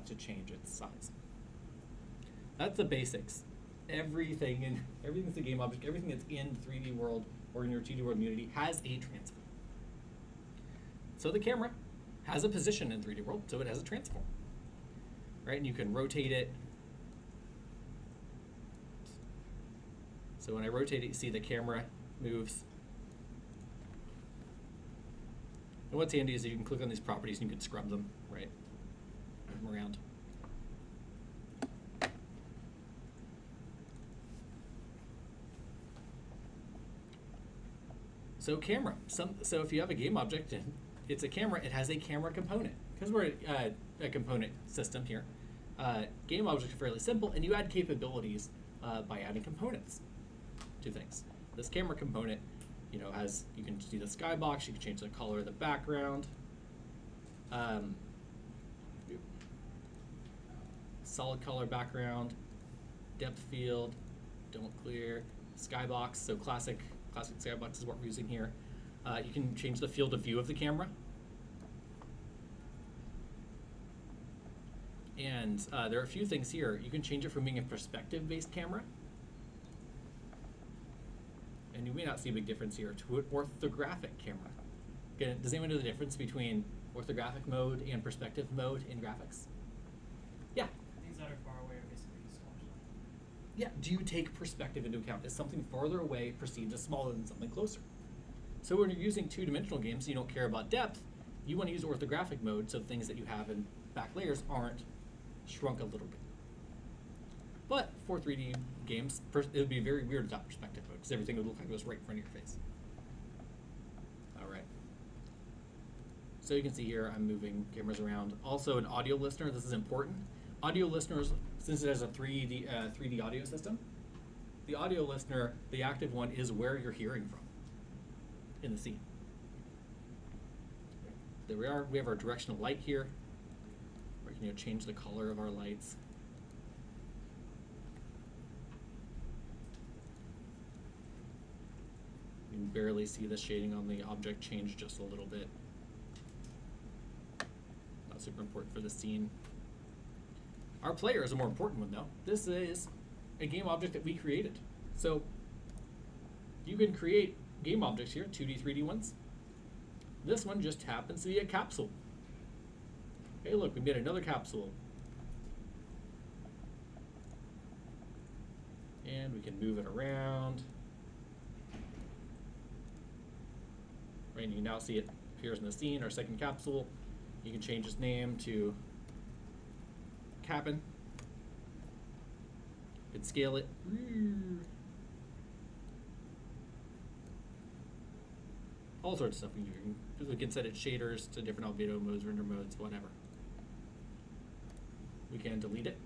[SPEAKER 1] to change its size. That's the basics. Everything that's a game object, everything that's in 3D world or in your 2D world Unity has a transform. So the camera has a position in 3D world, so it has a transform. Right, and you can rotate it. So when I rotate it, you see the camera moves. And what's handy is that you can click on these properties and you can scrub them, right? Move them around. So camera. So if you have a game object and it's a camera, it has a camera component. Because we're a component system here, game objects are fairly simple, and you add capabilities by adding components to things. This camera component, you can see the skybox, you can change the color of the background. Solid color background, depth field, don't clear, skybox, so classic skybox is what we're using here. You can change the field of view of the camera. And there are a few things here. You can change it from being a perspective-based camera, and you may not see a big difference here, to an orthographic camera. Again, does anyone know the difference between orthographic mode and perspective mode in graphics? Yeah.
[SPEAKER 5] Things that are far away are basically smaller.
[SPEAKER 1] Yeah. Do you take perspective into account? Is something farther away perceived as smaller than something closer? So when you're using two-dimensional games, you don't care about depth. You want to use orthographic mode, so things that you have in back layers aren't shrunk a little bit. But for 3D games, it would be very weird without perspective mode, because everything would look like it was right in front of your face. All right. So you can see here, I'm moving cameras around. Also, an audio listener. This is important. Audio listeners, since it has a 3D audio system, the audio listener, the active one, is where you're hearing from in the scene. There we are. We have our directional light here. We can change the color of our lights. You can barely see the shading on the object change just a little bit. Not super important for the scene. Our player is a more important one, though. This is a game object that we created. So you can create game objects here, 2D, 3D ones. This one just happens to be a capsule. Hey, look, we made another capsule. And we can move it around. Right, and you can now see it appears in the scene, our second capsule. You can change its name to Cap'n. You can scale it. All sorts of stuff we can do. We can set its shaders to different albedo modes, render modes, whatever. We can delete it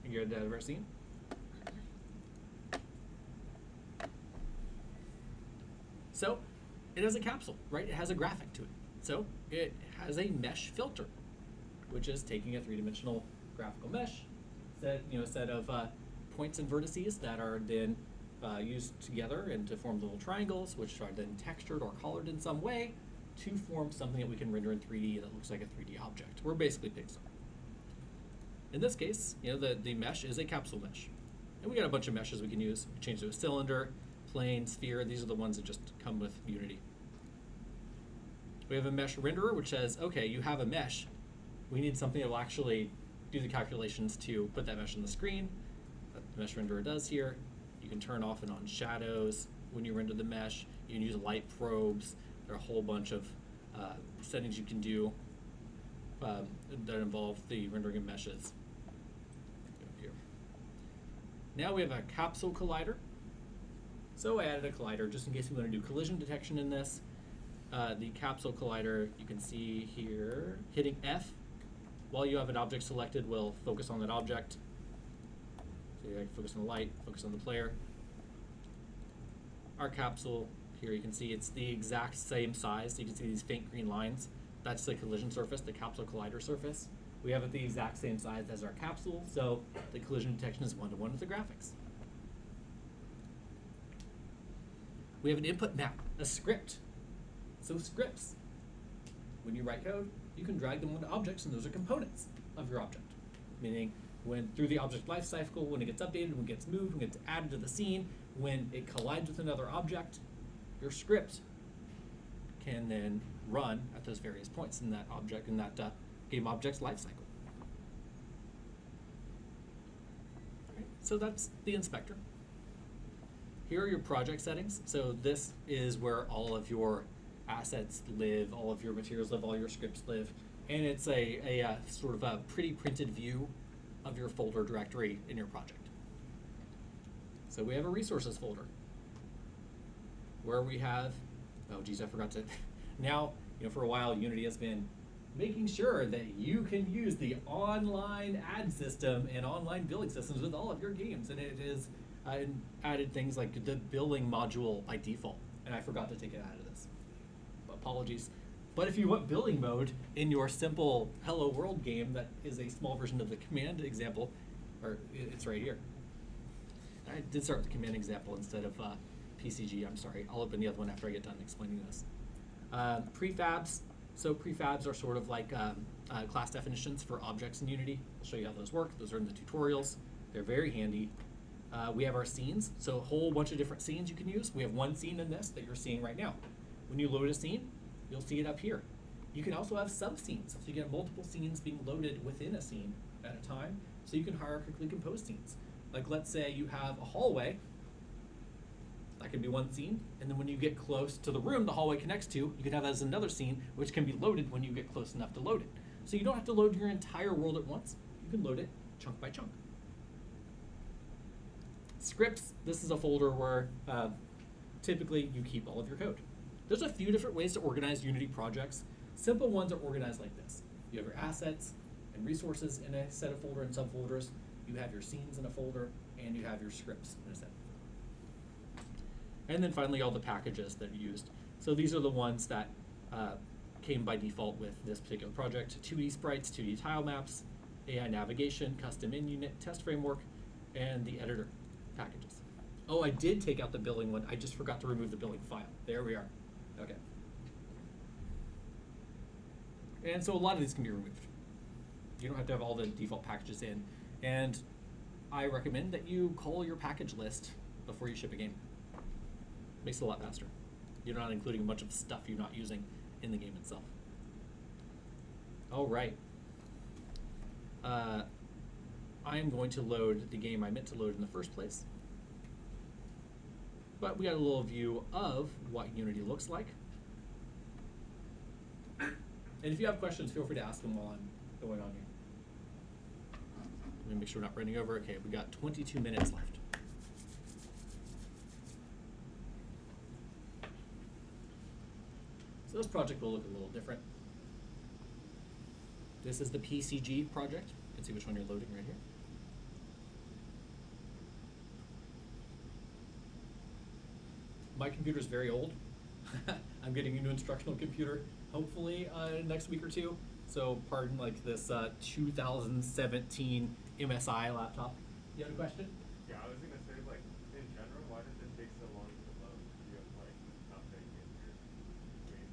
[SPEAKER 1] and get it out of our scene. So it has a capsule, right? It has a graphic to it. So it has a mesh filter, which is taking a three-dimensional graphical mesh, set of points and vertices that are then used together and to form little triangles, which are then textured or colored in some way to form something that we can render in 3D that looks like a 3D object. We're basically Pixar. In this case, the mesh is a capsule mesh. And we got a bunch of meshes we can use. We can change it to a cylinder, plane, sphere. These are the ones that just come with Unity. We have a mesh renderer, which says, okay, you have a mesh. We need something that will actually do the calculations to put that mesh on the screen. That the mesh renderer does here. You can turn off and on shadows when you render the mesh. You can use light probes. There are a whole bunch of settings you can do that involve the rendering of meshes. Here. Now we have a capsule collider. So I added a collider just in case we want to do collision detection in this. The capsule collider, you can see here, hitting F while you have an object selected will focus on that object. So you focus on the light, focus on the player. Our capsule, here you can see it's the exact same size. So you can see these faint green lines. That's the collision surface, the capsule collider surface. We have it the exact same size as our capsule, so the collision detection is one-to-one with the graphics. We have an input map, a script. So scripts, when you write code, you can drag them onto objects, and those are components of your object. Meaning, when through the object lifecycle, when it gets updated, when it gets moved, when it gets added to the scene, when it collides with another object, your script can then run at those various points in that object, in that game object's lifecycle. Okay, so that's the inspector. Here are your project settings. So this is where all of your assets live, all of your materials live, all your scripts live, and it's a sort of a pretty printed view of your folder directory in your project. So we have a resources folder where we have, oh geez, I forgot to, now, for a while Unity has been making sure that you can use the online ad system and online billing systems with all of your games, and it is added things like the billing module by default, and I forgot to take it out of this. Apologies. But if you want billing mode in your simple Hello World game that is a small version of the command example, or it's right here. I did start with the command example instead of PCG, I'm sorry. I'll open the other one after I get done explaining this. Prefabs. So prefabs are sort of like class definitions for objects in Unity. I'll show you how those work. Those are in the tutorials. They're very handy. We have our scenes, so a whole bunch of different scenes you can use. We have one scene in this that you're seeing right now. When you load a scene, you'll see it up here. You can also have sub-scenes, so you can have multiple scenes being loaded within a scene at a time, so you can hierarchically compose scenes. Like let's say you have a hallway, that can be one scene, and then when you get close to the room the hallway connects to, you can have that as another scene, which can be loaded when you get close enough to load it. So you don't have to load your entire world at once. You can load it chunk by chunk. Scripts, this is a folder where typically you keep all of your code. There's a few different ways to organize Unity projects. Simple ones are organized like this. You have your assets and resources in a set of folder and subfolders. You have your scenes in a folder, and you have your scripts in a set. And then finally, all the packages that are used. So these are the ones that came by default with this particular project: 2D sprites, 2D tile maps, AI navigation, custom in-unit test framework, and the editor packages. Oh, I did take out the billing one. I just forgot to remove the billing file. There we are. Okay. And so a lot of these can be removed. You don't have to have all the default packages in. And I recommend that you call your package list before you ship a game. Makes it a lot faster. You're not including a bunch of stuff you're not using in the game itself. All right. I am going to load the game I meant to load in the first place. But we got a little view of what Unity looks like. And if you have questions, feel free to ask them while I'm going on here. Let me make sure we're not running over. Okay, we got 22 minutes left. So this project will look a little different. This is the PCG project. You can see which one you're loading right here. My computer's very old. I'm getting a new instructional computer, hopefully next week or two. So pardon like this 2017 MSI laptop. You have a question?
[SPEAKER 2] Yeah, I was gonna say, like, in general, why does it take so long to load? Do you have like nothing in your game?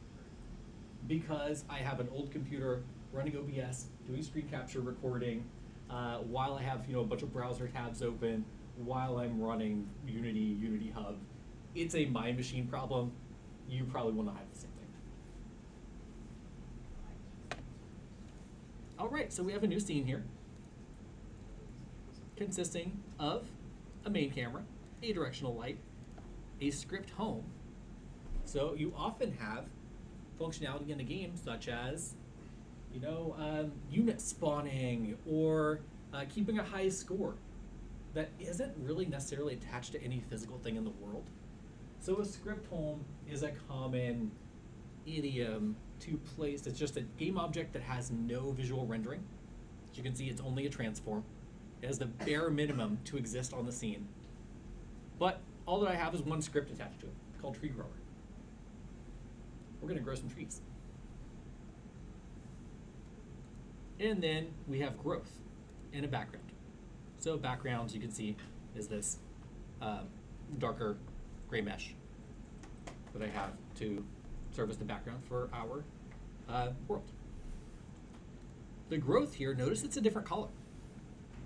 [SPEAKER 1] Because I have an old computer running OBS, doing screen capture recording, while I have a bunch of browser tabs open, while I'm running Unity Hub. It's a my machine problem. You probably will not have the same thing. All right, so we have a new scene here, consisting of a main camera, a directional light, a script home. So you often have functionality in the game such as, unit spawning or keeping a high score that isn't really necessarily attached to any physical thing in the world. So a script home is a common idiom to place. It's just a game object that has no visual rendering. As you can see, it's only a transform. It has the bare minimum to exist on the scene. But all that I have is one script attached to it called Tree Grower. We're going to grow some trees. And then we have growth and a background. So background, you can see, is this darker gray mesh that I have to serve as the background for our world. The growth here, notice it's a different color,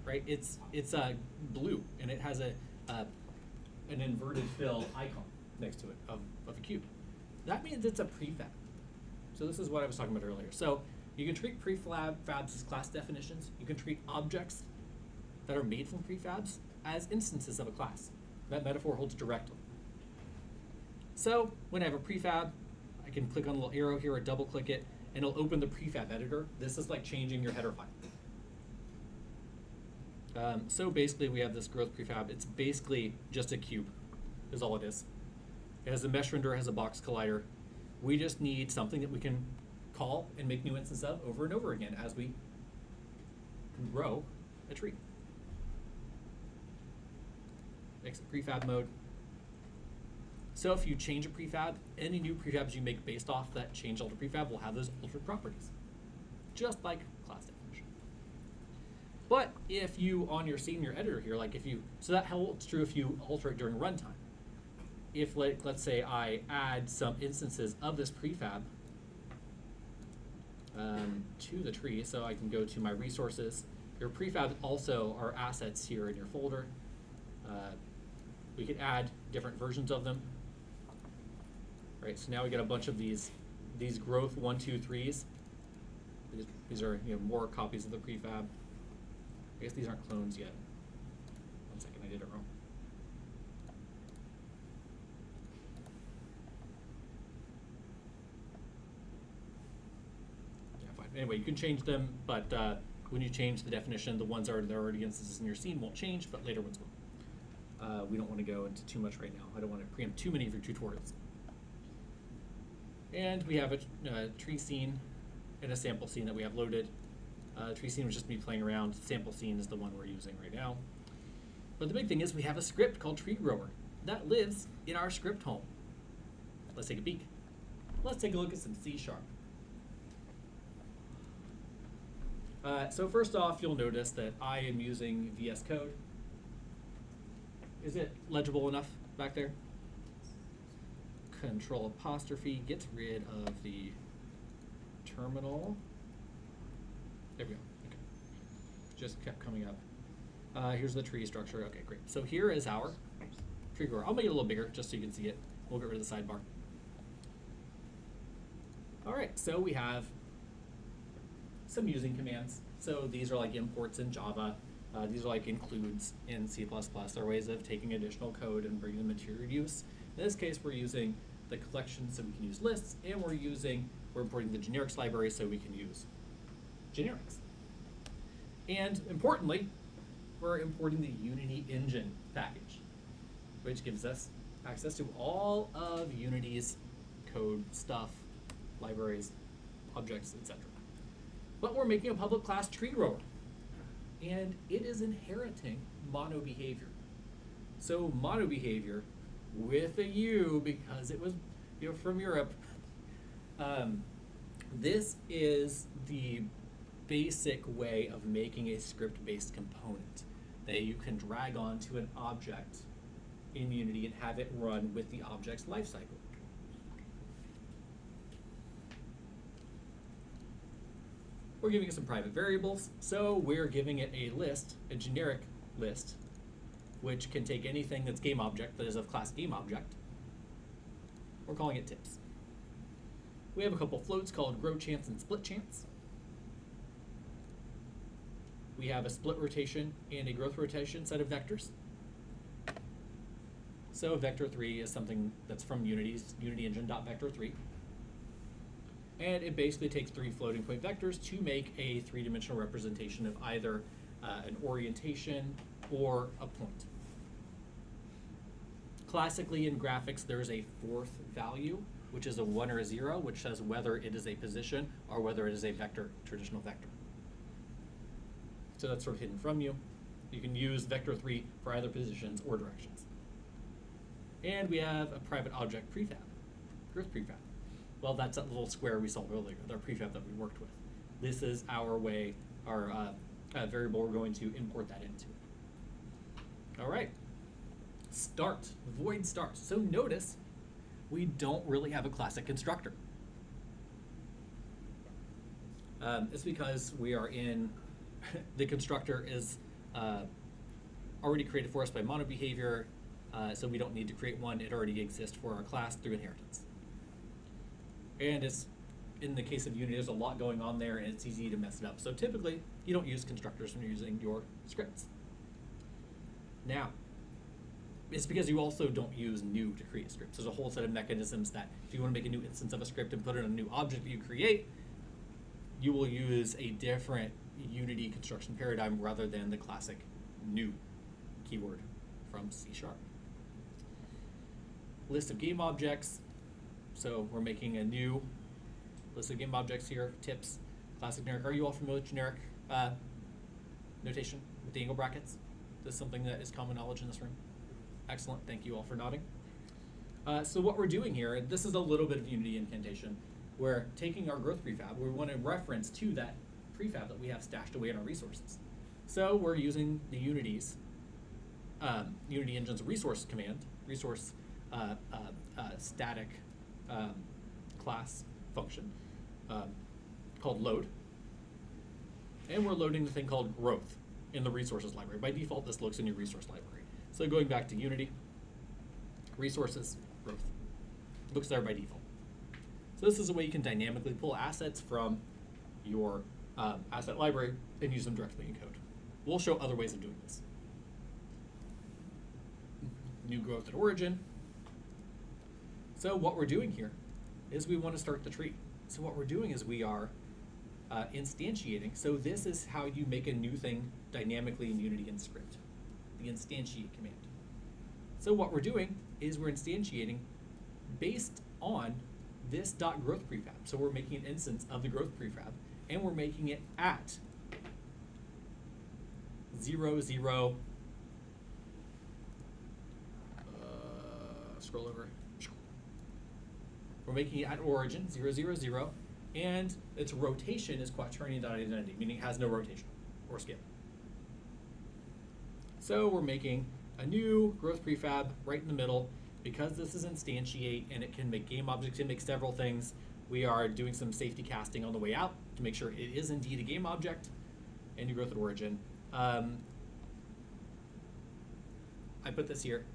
[SPEAKER 1] right? It's blue, and it has an inverted fill icon next to it of a cube. That means it's a prefab. So this is what I was talking about earlier. So you can treat prefabs as class definitions. You can treat objects that are made from prefabs as instances of a class. That metaphor holds directly. So when I have a prefab, I can click on the little arrow here or double click it, and it'll open the prefab editor. This is like changing your header file. So basically we have this growth prefab. It's basically just a cube, is all it is. It has a mesh renderer, has a box collider. We just need something that we can call and make new instances of over and over again as we grow a tree. Exit prefab mode. So if you change a prefab, any new prefabs you make based off that change alter prefab will have those altered properties, just like class definition. But if you, on your scene, your editor here, so that holds true if you alter it during runtime. if let's say I add some instances of this prefab to the tree, so I can go to my resources. Your prefabs also are assets here in your folder. We could add different versions of them. Right, so now we get a bunch of these growth 1, 2, 3s. These are more copies of the prefab. I guess these aren't clones yet. 1 second, I did it wrong. Yeah, fine. Anyway, you can change them, but when you change the definition, the ones that are already instances in your scene won't change, but later ones will. We don't want to go into too much right now. I don't want to preempt too many of your tutorials. And we have a tree scene and a sample scene that we have loaded. Tree scene was just me playing around. Sample scene is the one we're using right now. But the big thing is we have a script called Tree Grower that lives in our script home. Let's take a peek. Let's take a look at some C#. So first off, you'll notice that I am using VS Code. Is it legible enough back there? Control apostrophe gets rid of the terminal. There we go. Okay. Just kept coming up. Here's the tree structure. Okay, great. So here is our tree grower. I'll make it a little bigger just so you can see it. We'll get rid of the sidebar. All right, so we have some using commands. So these are like imports in Java. These are like includes in C++. They're ways of taking additional code and bringing them into your use. In this case, we're using the collection so we can use lists, and we're importing the generics library so we can use generics. And importantly, we're importing the Unity engine package, which gives us access to all of Unity's code stuff, libraries, objects, etc. But we're making a public class tree grower, and it is inheriting mono behavior. So mono behavior with a U because it was from Europe. This is the basic way of making a script-based component that you can drag onto an object in Unity and have it run with the object's lifecycle. We're giving it some private variables, so we're giving it a list, a generic list, which can take anything that's game object that is of class game object. We're calling it tips. We have a couple floats called grow chance and split chance. We have a split rotation and a growth rotation set of vectors. So vector 3 is something that's from Unity's Unity engine.vector3. And it basically takes 3 floating point vectors to make a 3-dimensional representation of either an orientation or a point. Classically in graphics, there's a 4th value, which is a 1 or a 0, which says whether it is a position or whether it is a vector, traditional vector. So that's sort of hidden from you. You can use vector 3 for either positions or directions. And we have a private object prefab, growth prefab. Well, that's that little square we saw earlier, the prefab that we worked with. This is our way, our variable we're going to import that into. All right, start, void start. So notice we don't really have a classic constructor. It's because we are in, the constructor is already created for us by mono behavior, so we don't need to create one. It already exists for our class through inheritance. And it's, in the case of Unity, there's a lot going on there, and it's easy to mess it up. So typically, you don't use constructors when you're using your scripts. Now, it's because you also don't use new to create scripts. There's a whole set of mechanisms that if you want to make a new instance of a script and put it in a new object that you create, you will use a different Unity construction paradigm rather than the classic new keyword from C#. List of game objects. So we're making a new list of game objects here, tips, classic generic. Are you all familiar with generic notation with the angle brackets? This is something that is common knowledge in this room. Excellent, thank you all for nodding. So what we're doing here, this is a little bit of Unity incantation. We're taking our growth prefab, we want to reference to that prefab that we have stashed away in our resources. So we're using the Unity engine's resource command, resource static class function called load. And we're loading the thing called growth in the resources library. By default, this looks in your resource library. So going back to Unity, resources, growth. Looks there by default. So this is a way you can dynamically pull assets from your asset library and use them directly in code. We'll show other ways of doing this. New growth at origin. So what we're doing here is we want to start the tree. So what we're doing is we are instantiating. So this is how you make a new thing dynamically in Unity in script, the instantiate command. So what we're doing is we're instantiating based on this .growth prefab. So we're making an instance of the growth prefab, and we're making it at 0, 0, scroll over. We're making it at origin, 0, 0, 0, and its rotation is quaternion.identity, meaning it has no rotation or scale. So we're making a new growth prefab right in the middle. Because this is instantiate and it can make game objects, it makes several things. We are doing some safety casting on the way out to make sure it is indeed a game object. And new growth at origin. I put this here.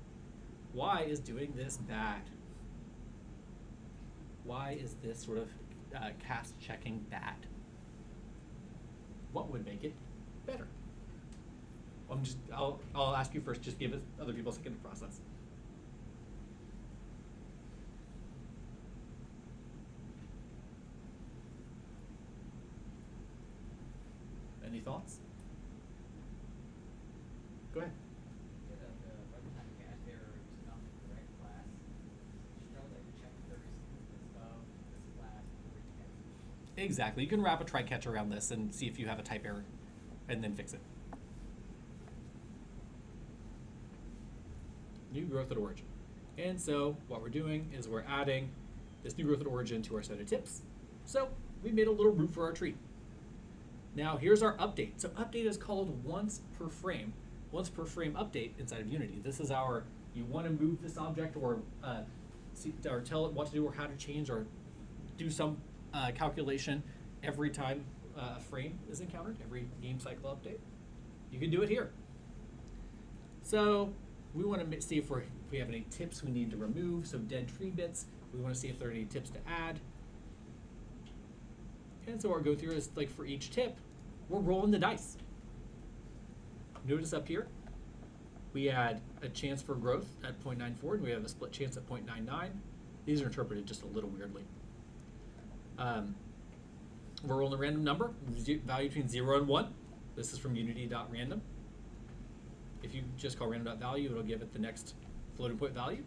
[SPEAKER 1] Why is doing this bad? Why is this sort of cast checking bad? What would make it better? I'll ask you first. Just give other people a second to process. Any thoughts? Go ahead.
[SPEAKER 3] Yeah, the runtime cache error is not the correct class. You should know that you check first instance of this class before you catch it.
[SPEAKER 1] Exactly. You can wrap a try catch around this and see if you have a type error, and then fix it. New growth at origin. And so what we're doing is we're adding this new growth at origin to our set of tips. So we made a little root for our tree. Now here's our update. So update is called once per frame update inside of Unity. This is our, you want to move this object or tell it what to do or how to change or do some calculation every time a frame is encountered, every game cycle update. You can do it here. So we want to see if we have any tips we need to remove, so dead tree bits. We want to see if there are any tips to add. And so our go through is like for each tip, we're rolling the dice. Notice up here, we add a chance for growth at 0.94, and we have a split chance at 0.99. These are interpreted just a little weirdly. We're rolling a random number, value between 0 and 1. This is from unity.random. If you just call random.value, it'll give it the next floating point value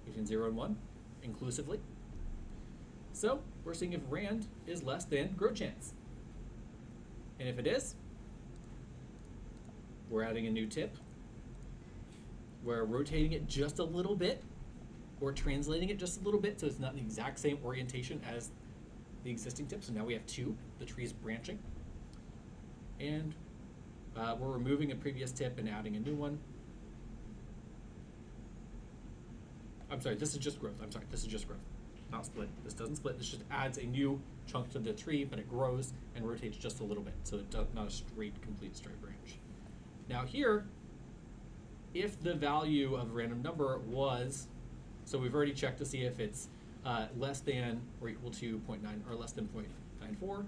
[SPEAKER 1] between 0 and 1, inclusively. So we're seeing if rand is less than grow chance. And if it is, we're adding a new tip. We're rotating it just a little bit, or translating it just a little bit so it's not the exact same orientation as the existing tip. So now we have two, the tree's branching. And we're removing a previous tip and adding a new one. I'm sorry, this is just growth. Not split. This doesn't split. This just adds a new chunk to the tree, but it grows and rotates just a little bit, so it's not a complete straight branch. Now here, if the value of a random number was, so we've already checked to see if it's less than or equal to 0.9 or less than 0.94.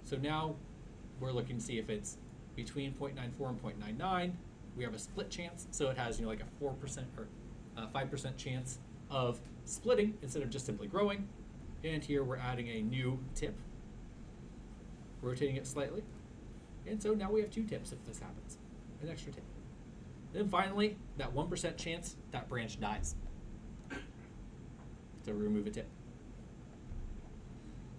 [SPEAKER 1] So now we're looking to see if it's between 0.94 and 0.99. We have a split chance, so it has like a 4% or 5% chance of splitting instead of just simply growing. And here we're adding a new tip, rotating it slightly. And so now we have two tips if this happens, an extra tip. Then finally, that 1% chance, that branch dies. So we remove a tip.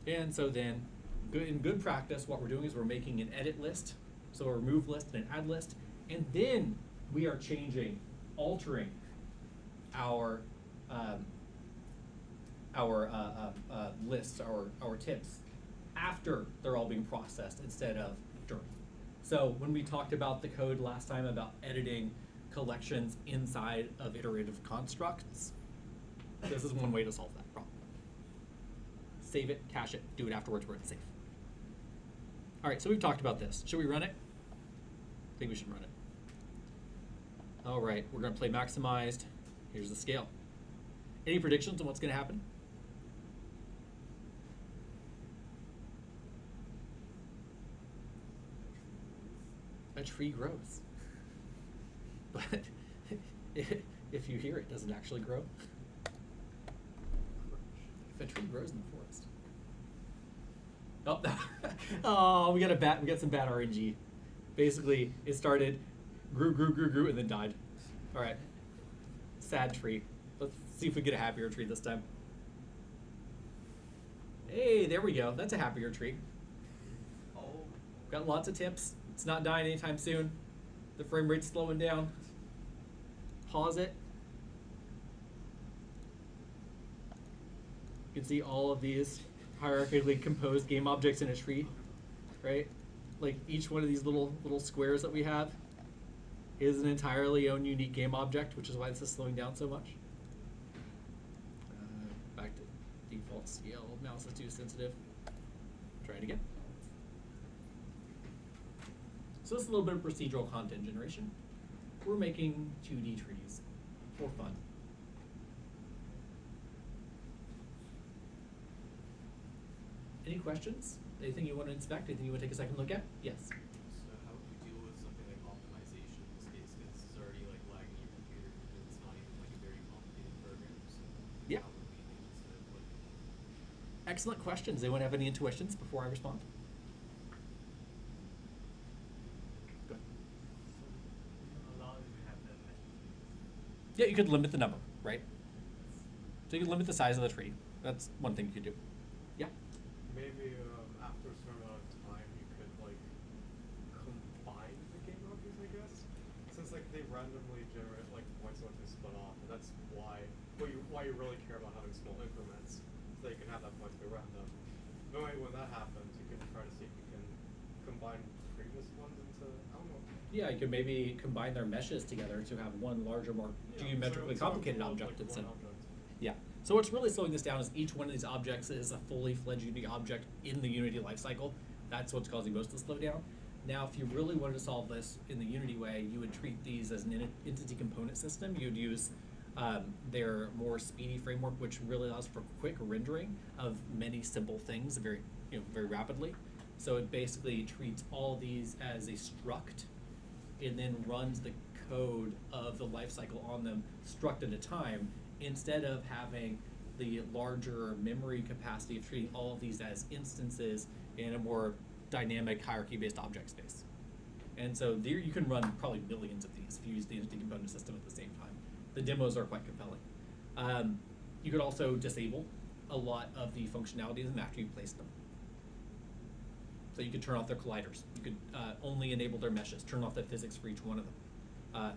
[SPEAKER 1] And so then, in good practice, what we're doing is we're making an edit list, so a remove list and an add list, and then we are altering our lists, our tips, after they're all being processed instead of during. So when we talked about the code last time about editing collections inside of iterative constructs, This is one way to solve that problem. Save it, cache it, do it afterwards where it's safe. All right, so we've talked about this. Should we run it? I think we should run it. All right, we're going to play maximized. Here's the scale. Any predictions on what's going to happen? A tree grows. But if you hear it, does it actually grow? If a tree grows in the forest. Oh, oh, we got some bad RNG. Basically, it started, grew, and then died. All right. Sad tree. Let's see if we get a happier tree this time. Hey, there we go. That's a happier tree.
[SPEAKER 3] Oh.
[SPEAKER 1] Got lots of tips. It's not dying anytime soon. The frame rate's slowing down. Pause it. You can see all of these hierarchically composed game objects in a tree, right? Like each one of these little squares that we have is an entirely own unique game object, which is why this is slowing down so much. Back to default scale. Mouse is too sensitive. Try it again. So this is a little bit of procedural content generation. We're making 2D trees for fun. Any questions? Anything you want to inspect? Anything you want to take a second look at? Yes.
[SPEAKER 6] So how would you deal with something like optimization in this case? Because this is already like lagging your computer, and it's not even like a very complicated program. So
[SPEAKER 1] Yeah.
[SPEAKER 6] how would we able to like?
[SPEAKER 1] Excellent questions. Anyone have any intuitions before I respond? Go ahead. Yeah, you could limit the number, right? So you could limit the size of the tree. That's one thing you could do. Yeah.
[SPEAKER 2] Maybe after a certain amount of time, you could like combine the game objects, I guess. Since like they randomly generate like points once they split off, and that's why you really care about having small increments, so that you can have that points be random. Knowing when that happens, you can try to see if you can combine previous ones into, I don't know.
[SPEAKER 1] Yeah, you could maybe combine their meshes together to have one larger, more geometrically complicated object
[SPEAKER 2] Like
[SPEAKER 1] instead.
[SPEAKER 2] one object.
[SPEAKER 1] Yeah. So what's really slowing this down is each one of these objects is a fully fledged Unity object in the Unity lifecycle. That's what's causing most of the slowdown. Now, if you really wanted to solve this in the Unity way, you would treat these as an entity component system. You'd use their more speedy framework, which really allows for quick rendering of many simple things very rapidly. So it basically treats all these as a struct and then runs the code of the lifecycle on them struct at a time, instead of having the larger memory capacity of treating all of these as instances in a more dynamic hierarchy-based object space. And so there you can run probably millions of these if you use the entity component system at the same time. The demos are quite compelling. You could also disable a lot of the functionality of them after you place them. So you could turn off their colliders. You could only enable their meshes, turn off the physics for each one of them.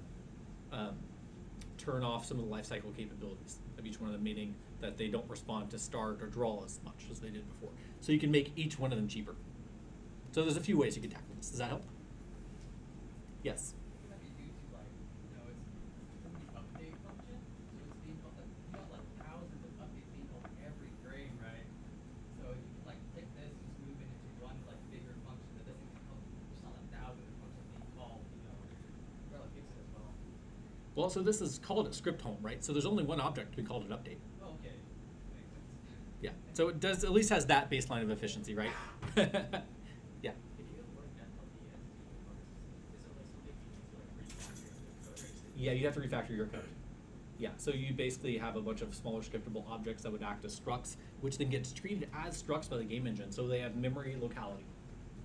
[SPEAKER 1] Turn off some of the lifecycle capabilities of each one of them, meaning that they don't respond to start or draw as much as they did before. So you can make each one of them cheaper. So there's a few ways you can tackle this. Does that help? Yes.
[SPEAKER 3] It might be due to like, it's from the update function, so it's being called like, you got like thousands of updates being called every frame, right? So if you can like take this and just move it into one like bigger function that doesn't get called, there's not like thousands of functions being called, probably fix it as well.
[SPEAKER 1] Well, so this is called a script home, right? So there's only one object to be called an update.
[SPEAKER 3] Oh, okay, makes sense.
[SPEAKER 1] Yeah. So it does at least has that baseline of efficiency, right? Yeah.
[SPEAKER 4] Can you work that on the entity component system? Is it like something you need to like refactor the code?
[SPEAKER 1] Yeah, you have to refactor your code. Yeah, so you basically have a bunch of smaller scriptable objects that would act as structs, which then gets treated as structs by the game engine. So they have memory locality,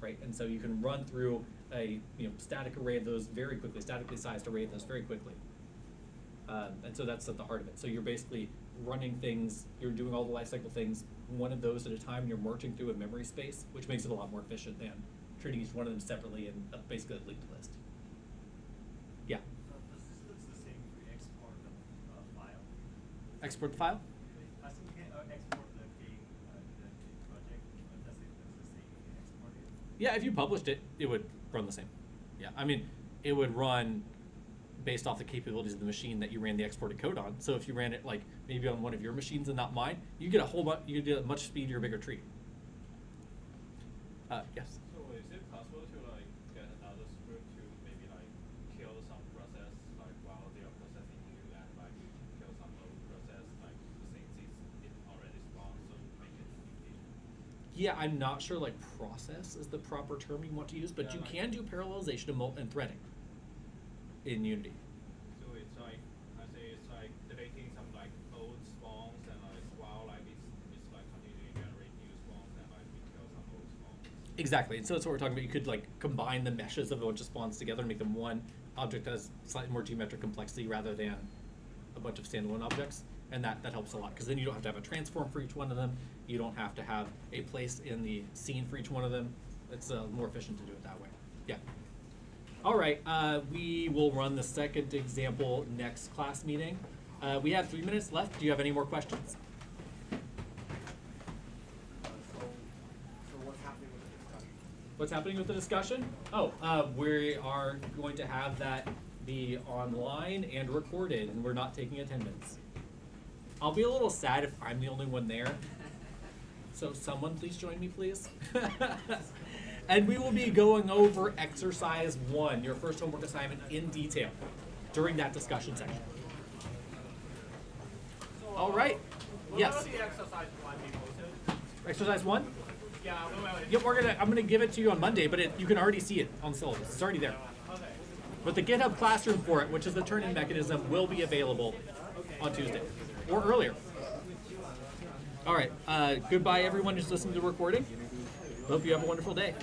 [SPEAKER 1] right? And so you can run through a static array of those very quickly, statically sized array of those very quickly. And so that's at the heart of it. So you're basically running things, you're doing all the lifecycle things, one of those at a time, and you're marching through a memory space, which makes it a lot more efficient than treating each one of them separately in basically a linked list. Yeah.
[SPEAKER 7] It's the same for export the file.
[SPEAKER 1] Export the file?
[SPEAKER 7] I think you can export the game, the project. Does the same, you can export it?
[SPEAKER 1] Yeah, if you published it, it would run the same. Yeah, I mean, it would run based off the capabilities of the machine that you ran the exported code on. So if you ran it like maybe on one of your machines and not mine, you get you get a much speedier, bigger tree. Yes.
[SPEAKER 8] So is it possible to like get another script to maybe like kill some process like while they are processing you and like you can kill some old process like since it already spawned so make it easy?
[SPEAKER 1] Yeah, I'm not sure like process is the proper term you want to use, but
[SPEAKER 8] Yeah,
[SPEAKER 1] you
[SPEAKER 8] like-
[SPEAKER 1] can do parallelization and threading in Unity.
[SPEAKER 8] So it's like I say it's like deleting some like old spawns and like while like it's like continuing to generate new spawns and like we kill some old spawns.
[SPEAKER 1] Exactly, and so that's what we're talking about. You could like combine the meshes of a bunch of spawns together and make them one object that has slightly more geometric complexity rather than a bunch of standalone objects, and that helps a lot because then you don't have to have a transform for each one of them. You don't have to have a place in the scene for each one of them. It's more efficient to do it that way. Yeah. All right, we will run the second example next class meeting. We have 3 minutes left. Do you have any more questions?
[SPEAKER 2] So what's happening with the discussion?
[SPEAKER 1] What's happening with the discussion? Oh, we are going to have that be online and recorded, and we're not taking attendance. I'll be a little sad if I'm the only one there. So someone please join me, please. And we will be going over exercise 1, your first homework assignment, in detail during that discussion section.
[SPEAKER 7] So,
[SPEAKER 1] All right. Yes.
[SPEAKER 7] Will the exercise one be posted?
[SPEAKER 1] Exercise 1?
[SPEAKER 7] Yeah,
[SPEAKER 1] Yep, I'm gonna give it to you on Monday, but you can already see it on syllabus. It's already there.
[SPEAKER 7] Okay.
[SPEAKER 1] But the GitHub Classroom for it, which is the turn-in mechanism, will be available on Tuesday or earlier. All right. Goodbye, everyone who's listening to the recording. Hope you have a wonderful day.